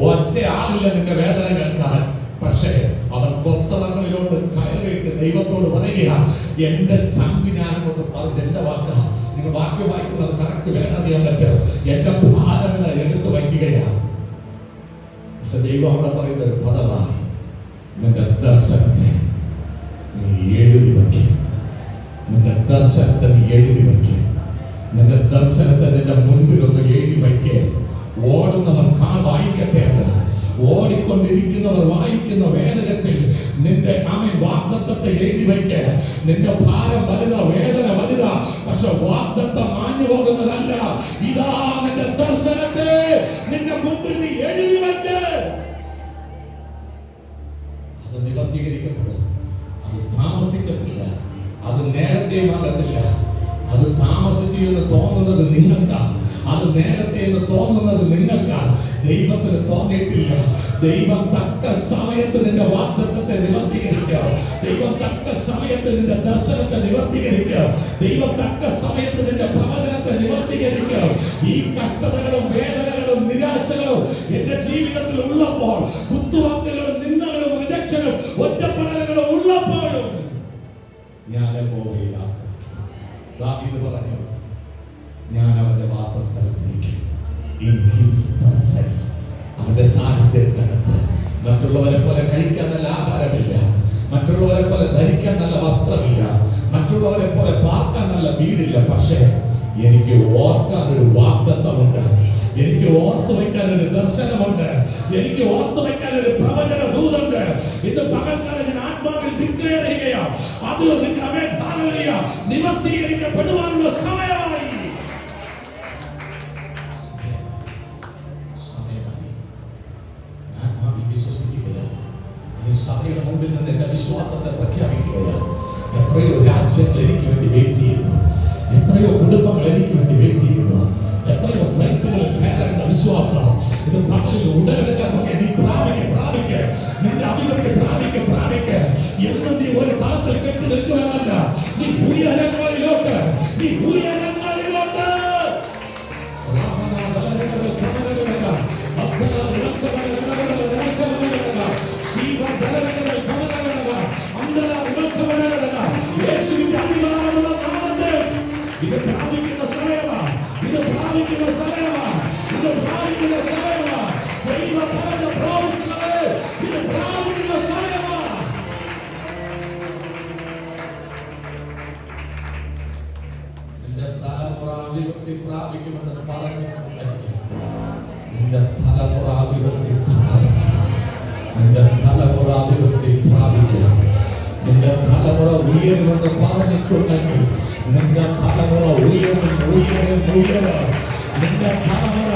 ഒറ്റ ആളില്ല നിന്റെ വേദന കേൾക്കാൻ. പക്ഷേ അവൻ കൊത്തളങ്ങളിലോട്ട് കയറിയിട്ട് ദൈവത്തോട് പറയുക, എന്റെ ചങ്കിനാനെ കൊണ്ട് പറഞ്ഞത് എന്റെ വാക്ക. നിങ്ങൾ വാക്യം വായിക്കുന്നത് കറക്റ്റ് വേണ്ടറിയാൻ പറ്റും. എന്റെ ഭാരങ്ങളെ എടുത്തു വയ്ക്കുകയാണ്. പക്ഷെ ദൈവം അവിടെ പറയുന്ന ഒരു പദമാണ്, നിന്റെ ദർശനത്തെ നീ എഴുതി വയ്ക്കും. നിന്റെ ദർശനത്തെ നീ എഴുതി വയ്ക്കുക. നിന്റെ ദർശനത്തെ നിന്റെ മുൻപിൽ ഒന്ന് എഴുതി വയ്ക്കുക. ഓടുന്നവർ വായിക്കട്ടെ. അത് ഓടിക്കൊണ്ടിരിക്കുന്നവർ വായിക്കുന്ന വേദനത്തിൽ നിന്റെ വാഗ്ദത്തത്തെ എഴുതി വയ്ക്കുക. നിന്റെ ഭാരം വലുതാ, വേദന വലുതാ, പക്ഷെ വാഗ്ദത്തം മാഞ്ഞു പോകുന്നതല്ല. ഇതാ നിന്റെ ദർശനത്തെ നിന്റെ മുൻപിൽ നീ എഴുതി വയ്ക്ക. അത് നിവർത്തീകരിക്കപ്പെടും. അത് താമസിക്കത്തില്ല. അത് നേരത്തെയുമാകത്തില്ല. അത് താമസിച്ചു എന്ന് തോന്നുന്നത് നിങ്ങൾക്കാ. അത് നേരത്തെ എന്ന് തോന്നുന്നത് നിങ്ങൾക്കാ. ദൈവത്തിന് തോന്നിയിട്ടില്ല. ദൈവം തക്ക സമയത്ത് നിന്റെ വാഗ്ദത്തത്തെ നിവർത്തീകരിക്കുക. ദൈവം തക്ക സമയത്ത് നിന്റെ ദർശനത്തെ നിവർത്തീകരിക്കുക. ദൈവം തക്ക സമയത്ത് നിന്റെ പ്രവചനത്തെ നിവർത്തീകരിക്കുക. ഈ കഷ്ടതകളും വേദനകളും നിരാശകളും എന്റെ ജീവിതത്തിൽ ഉള്ളപ്പോൾ, കുത്തുവാക്കുകളും നിന്ദകളും റിജക്ഷനും ഒറ്റപ്പെടലുകളും ഉള്ളപ്പോഴും ഞാൻ ദാവീദ് പറഞ്ഞു, ഞാൻ അവന്റെ വാസസ്ഥലത്തേക്ക്, അവന്റെ സാന്നിധ്യത്തിനകത്ത്. മറ്റുള്ളവരെ പോലെ കഴിക്കാൻ നല്ല ആഹാരമില്ല, മറ്റുള്ളവരെ പോലെ ധരിക്കാൻ നല്ല വസ്ത്രമില്ല, മറ്റുള്ളവരെ പോലെ പാർക്കാൻ നല്ല വീടില്ല. പക്ഷേ എനിക്ക് ഓർക്കാൻ ഒരു വാഗ്ദത്തമുണ്ട്. എനിക്ക് ഓർത്തു വയ്ക്കാൻ ഒരു ദർശനമുണ്ട്. എനിക്ക് ഓർത്തു വയ്ക്കാൻ ഒരു പ്രവചന ദൂതുണ്ട്. ഇത് പകൽക്കാലം ഞാൻ ആത്മാവിൽ ഡിക്ലെയർ ചെയ്യുകയാണ്. അത് നിവർത്തീകരിക്കപ്പെടുവാനുള്ള സമയമായി. സഭയുടെ മുമ്പിൽ നിന്ന് എന്റെ വിശ്വാസത്തെ പ്രഖ്യാപിക്കുകയാണ്. എത്രയോ രാജ്യങ്ങൾ എനിക്ക് വേണ്ടി വെയിറ്റ് ചെയ്യുന്നു. എത്രയോ കുടുംബങ്ങൾ എനിക്ക് വേണ്ടി വെയിറ്റ് ചെയ്യുന്നു. എത്രയോ ഫ്ലൈറ്റുകൾ കയറേണ്ട വിശ്വാസം. ഇത് പകലിൽ ഉടലെടുക്കാൻ നീ പ്രാപിക്ക്. നിന്റെ അഭിവൃദ്ധി പ്രാപിക്ക്. എന്ന് നീ ഒരു തലത്തിൽ കെട്ടി നിൽക്കുവാനല്ല, നീ ഉയരങ്ങളിലോട്ട്. ഇത് പ്രാപിക്കുന്ന സമയമാണ്. ദൈവ പറഞ്ഞ പ്രോമിസുകളെ ഇത് പ്രാപിക്കുന്ന സമയമാണ്. നിന്റെ തലമുറ അഭിവൃദ്ധി പ്രാപിക്കുമെന്ന് പറഞ്ഞിട്ടുണ്ടെങ്കിൽ നിന്റെ തലമുറ അഭിവൃദ്ധി പ്രാപിക്കും. നിന്റെ തലമുറ അഭിവൃദ്ധി പ്രാപിക്കും. നിന്റെ തലമുറ ഉയരുമെന്ന് പറഞ്ഞിട്ടുണ്ടെങ്കിൽ നിന്റെ തലമുറ ഉയരും. നിന്റെ തലമുറ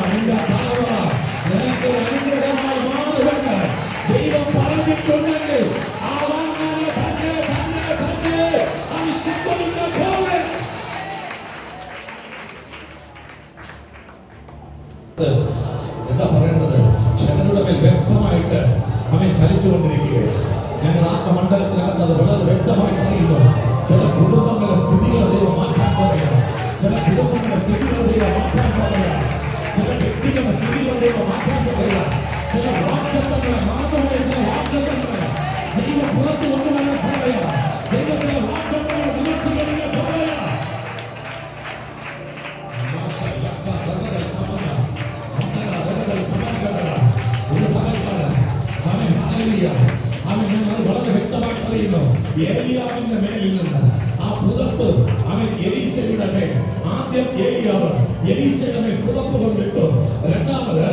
നിനക്ക് അനുഗ്രഹമായി മാറുമെന്ന് ദൈവം പറഞ്ഞിട്ടുണ്ടെങ്കിൽ എന്താ പറയേണ്ടത്? ജനങ്ങളുടെ മേൽ വ്യക്തമായിട്ട് അവൻ ചലിച്ചുകൊണ്ടിരിക്കുകയാണ്. ഞങ്ങൾ ആത്മമണ്ഡലത്തിനകത്ത് അത് വളരെ വ്യക്തമായി പറയുന്നു. ചില കുടുംബങ്ങളുടെ സ്ഥിതികളെ ദൈവം മാറ്റാൻ പറയുക. ചില കുടുംബങ്ങളുടെ സ്ഥിതികളെ ദൈവം മാറ്റാൻ പറയുക. ചില വ്യക്തികളുടെ സ്ഥിതികളെ ദൈവം മാറ്റാൻ പറയുക. ചില വാഗ്ദത്തങ്ങളെ മാത്രമേ ചില വാഗ്ദത്തങ്ങളെ ദൈവം പുറത്തു കൊണ്ടുവരാൻ പറയുക. ദൈവം ചില വാഗ്ദത്തങ്ങളെ നിവർത്തിക്കാൻ പറയുക. വളരെ വ്യക്തമായി പറയുന്നു. ഏലിയാവിന്റെ മേലിൽ നിന്ന് ആ പുതപ്പ് അവൻ എലീശയുടെ മേൽ, ആദ്യം ഏലിയാവ് എലീശയുടെ മേൽ പുതപ്പ് കൊണ്ടിട്ടു. രണ്ടാമത്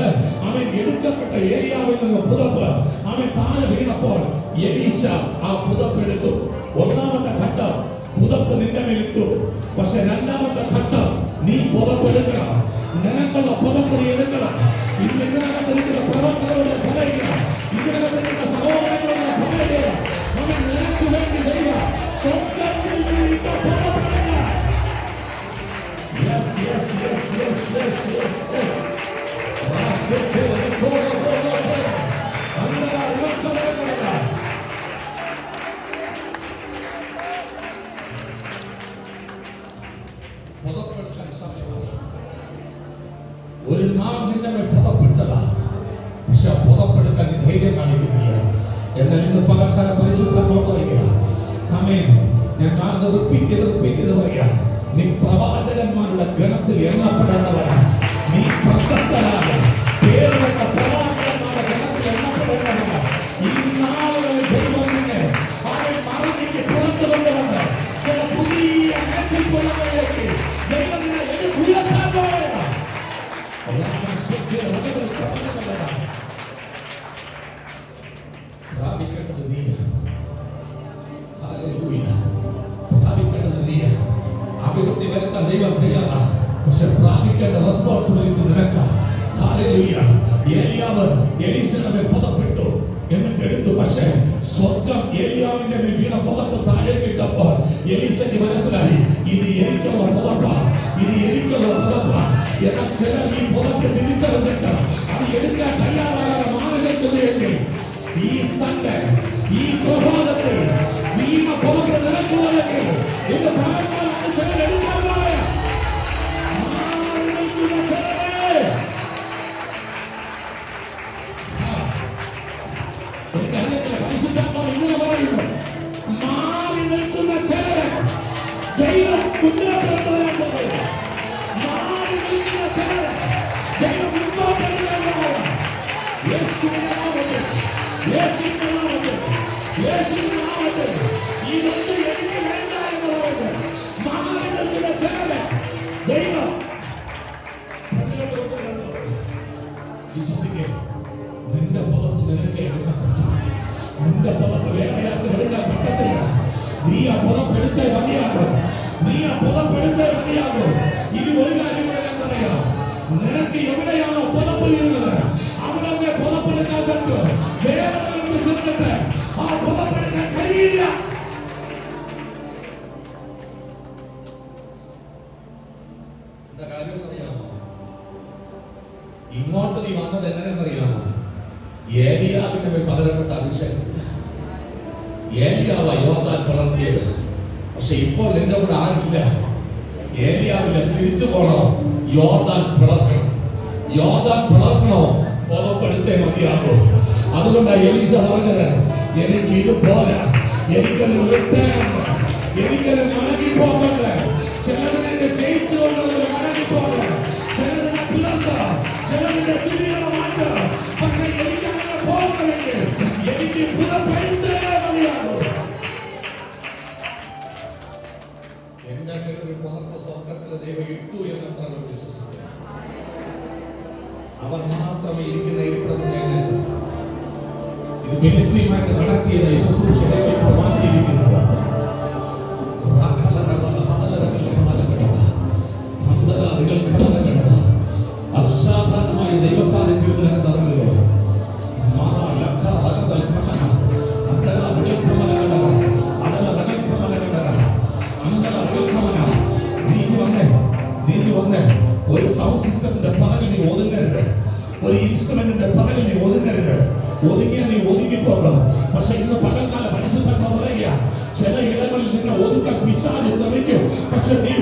അവൻ എടുക്കപ്പെട്ട ഏലിയാവിൽ നിന്ന് പുതപ്പ് അവൻ താഴെ വീണപ്പോൾ എലീശ ആ പുതപ്പ് എടുത്തു. ഒന്നാമത്തെ ഘട്ടം പുതപ്പ് നിന്റെ മേലിട്ടു. പക്ഷെ രണ്ടാമത്തെ ഘട്ടം നീ പുതപ്പെടുക്കണം. നിനക്കുള്ള പുതപ്പ് നീ എടുക്കണം. ഇന്ന് ഇതിനകത്തിരിക്കുന്ന പ്രവർത്തകരോട് പറയുക, ഇതിനകത്തിരിക്കുന്ന സഹോദരങ്ങളോട് പറയുക, അവൻ നിനക്ക് വേണ്ടി വരിക. സ്വർഗ്ഗത്തിൽ നിന്ന് പുറപ്പെടുക. Yes. പുതപ്പെടുക്കാൻ സമയമായി. ഒരു നാൾ നിന്റെ മേൽ പുതപ്പെട്ടതാ, പക്ഷെ പുതപ്പെടുക്കാൻ നീ ധൈര്യം കാണിക്കുന്നില്ല. എന്നാൽ ഇന്ന് പലക്കാലം പരിശുദ്ധമായി പറയുക. ആമേൻ. ഞാൻ റിപ്പീറ്റ് പറയുക. നീ പ്രവാചകന്മാരുടെ ഗണത്തിൽ എണ്ണപ്പെടേണ്ടവരാണ്. നീ പ്രശസ്തരാണ്. പേരുള്ള പ്രവാചകന്മാരുടെ ഗണത്തിൽ എണ്ണപ്പെടേണ്ടവരാണ്. ഈ നാളുകളിൽ ദൈവം നിന്നെ അവൻ മറിഞ്ഞിട്ട് പുറത്തു കൊണ്ടുവന്ന് ചില പുതിയ പ്രാപിക്കേണ്ടത് നീ. ഹല്ലേലൂയ. പ്രാപിക്കേണ്ടത് നീ. അഭിവൃദ്ധി വരുത്താൻ ദൈവം തയ്യാറാ. പക്ഷെ പ്രാപിക്കേണ്ട റെസ്പോൺസിബിലിറ്റി നിനക്കാ. ഹല്ലേലൂയ. ഏലിയാവ് എലീശയുടെ മേൽ പുതപ്പെട്ടു, എന്നിട്ട് എടുത്തു. പക്ഷേ സ്വർഗം ഏലിയാവിന്റെ മേൽ വീണ പുതപ്പ് താഴേക്ക് ഇട്ടപ്പോൾ എലീശയ്ക്ക് മനസ്സിലായി, ഇത് എനിക്കുള്ള പുതപ്പാ, ഇത് എനിക്കുള്ള പുതപ്പാ. എന്നാൽ ചിലർ ഈ പുതപ്പ് തിരിച്ചറിഞ്ഞിട്ട് അത് എടുക്കാൻ തയ്യാറാകാതെ മാറി നിൽക്കുകയെങ്കിൽ ഈ സൺഡേ, ഈ പ്രഭാതത്തിൽ വീണ പുതപ്പ് നിരക്കുവാനെങ്കിൽ ഇത് പ്രാർത്ഥനയാണ്. ചിലർ എടുക്കാൻ പോയ മാറി നിൽക്കുന്ന ചിലരെ പരിശുദ്ധാത്മാവ് ഇങ്ങനെ പറയുന്നു, മാറി നിൽക്കുന്ന ചിലരെ ദൈവം മുന്നോട്ടെടുക്കാൻ പോകുന്നു. മാറി നിൽക്കുന്ന ചിലരെ ദൈവം മുന്നോട്ടെടുക്കാൻ പോകുന്നു. യേശുവിന്റെ നാമത്തിൽ, യേശുവിന്റെ നാമത്തിൽ, യേശുവിന്റെ നാമത്തിൽ ഇതൊന്നും എനിക്ക് വേണ്ട എന്ന് പറയുന്നു. മാറി നിൽക്കുന്ന ചിലരെ ദൈവം വിശ്വസിക്കുക. നിന്റെ പുറത്ത് നിനക്ക് എടുക്കാൻ പറ്റും. നിന്റെ പുറത്ത് വേറെ ആർക്കും എടുക്കാൻ പറ്റത്തില്ല. നീ ആ പുറപ്പെടുത്തേ മതിയാകും. നീ ആ പുറപ്പെടുത്തേ മതിയാകും. ഇനി ഒരു കാര്യം കൂടെ ഞാൻ പറയാം. നിനക്ക് എവിടെയാണോ പുറപ്പ് വീഴുന്നത് അവിടെ പുറപ്പെടുക്കാൻ പറ്റും. വേറെ ചെന്നിട്ട് ആ പുറപ്പെടുക്കാൻ കഴിയില്ല. എന്താ കാര്യം അറിയാമോ? ഇങ്ങോട്ട് നീ വന്നത് എങ്ങനെയെന്നറിയാമോ? ഏലിയാവിന്റെ മേൽ പകരപ്പെട്ട അഭിഷേകം. ഏലിയാവാ യോർദാൻ പിളർത്തിയത്. പക്ഷെ ഇപ്പോൾ നിന്റെ കൂടെ ആരില്ല. ഏലിയാവില്ല, തിരിച്ചു പോണോ? യോർദാൻ പിളർക്കണം. യോർദാൻ പിളർക്കണോ? പുറപ്പെടുത്തേ മതിയാകൂ. അതുകൊണ്ടാണ് എലീശ പറഞ്ഞത്, എനിക്ക് ഇത് പോരാ, എനിക്കൊരു റിട്ടേൺ, എനിക്കൊരു മടങ്ങി പോകണ്ട. ചിലതിനെ ജയിച്ചുകൊണ്ടുള്ള മടങ്ങി പോകണ്ട, ചിലതിനെ പിളർത്താം, ചിലതിന്റെ സ്ഥിതികളെ മാറ്റാം. പക്ഷെ എനിക്കങ്ങനെ പോകണമെങ്കിൽ എനിക്ക് പുറപ്പെടുത്തേ മതിയാകൂ. എന്നെ ഒരു മഹത്വ സ്വർഗത്തിലെ ദൈവം ഇട്ടു എന്നത്ര വിശ്വസിക്കുക. അവർ മാത്രമേ ഇരിക്കുന്ന ഇരിപ്പിടത്തിൽ എഴുന്നേറ്റു. ഇത് മിനിസ്ട്രിയുമായിട്ട് കണക്ട് ചെയ്ത ഈ ശുശ്രൂഷയെ ഇപ്പോൾ മാറ്റിയിരിക്കുന്നത്. അസാധാരണമായ ദൈവസാന്നിധ്യം തന്നില്ലേ? ഒരു സൗണ്ട് സിസ്റ്റത്തിന്റെ പറകിൽ നീ ഒതുങ്ങരുത്. ഒരു ഇൻസ്ട്രുമെന്റിന്റെ പറകിൽ നീ ഒതുങ്ങരുത്. ഒതുങ്ങിയാൽ നീ ഒതുങ്ങിപ്പോകാം. പക്ഷെ ഇന്ന് പകൽക്കാലം പരിശുദ്ധ പറയുക, ചില ഇടങ്ങളിൽ നിന്നെ ഒതുക്കാൻ പിശാച് ശ്രമിക്കും. പക്ഷെ നീ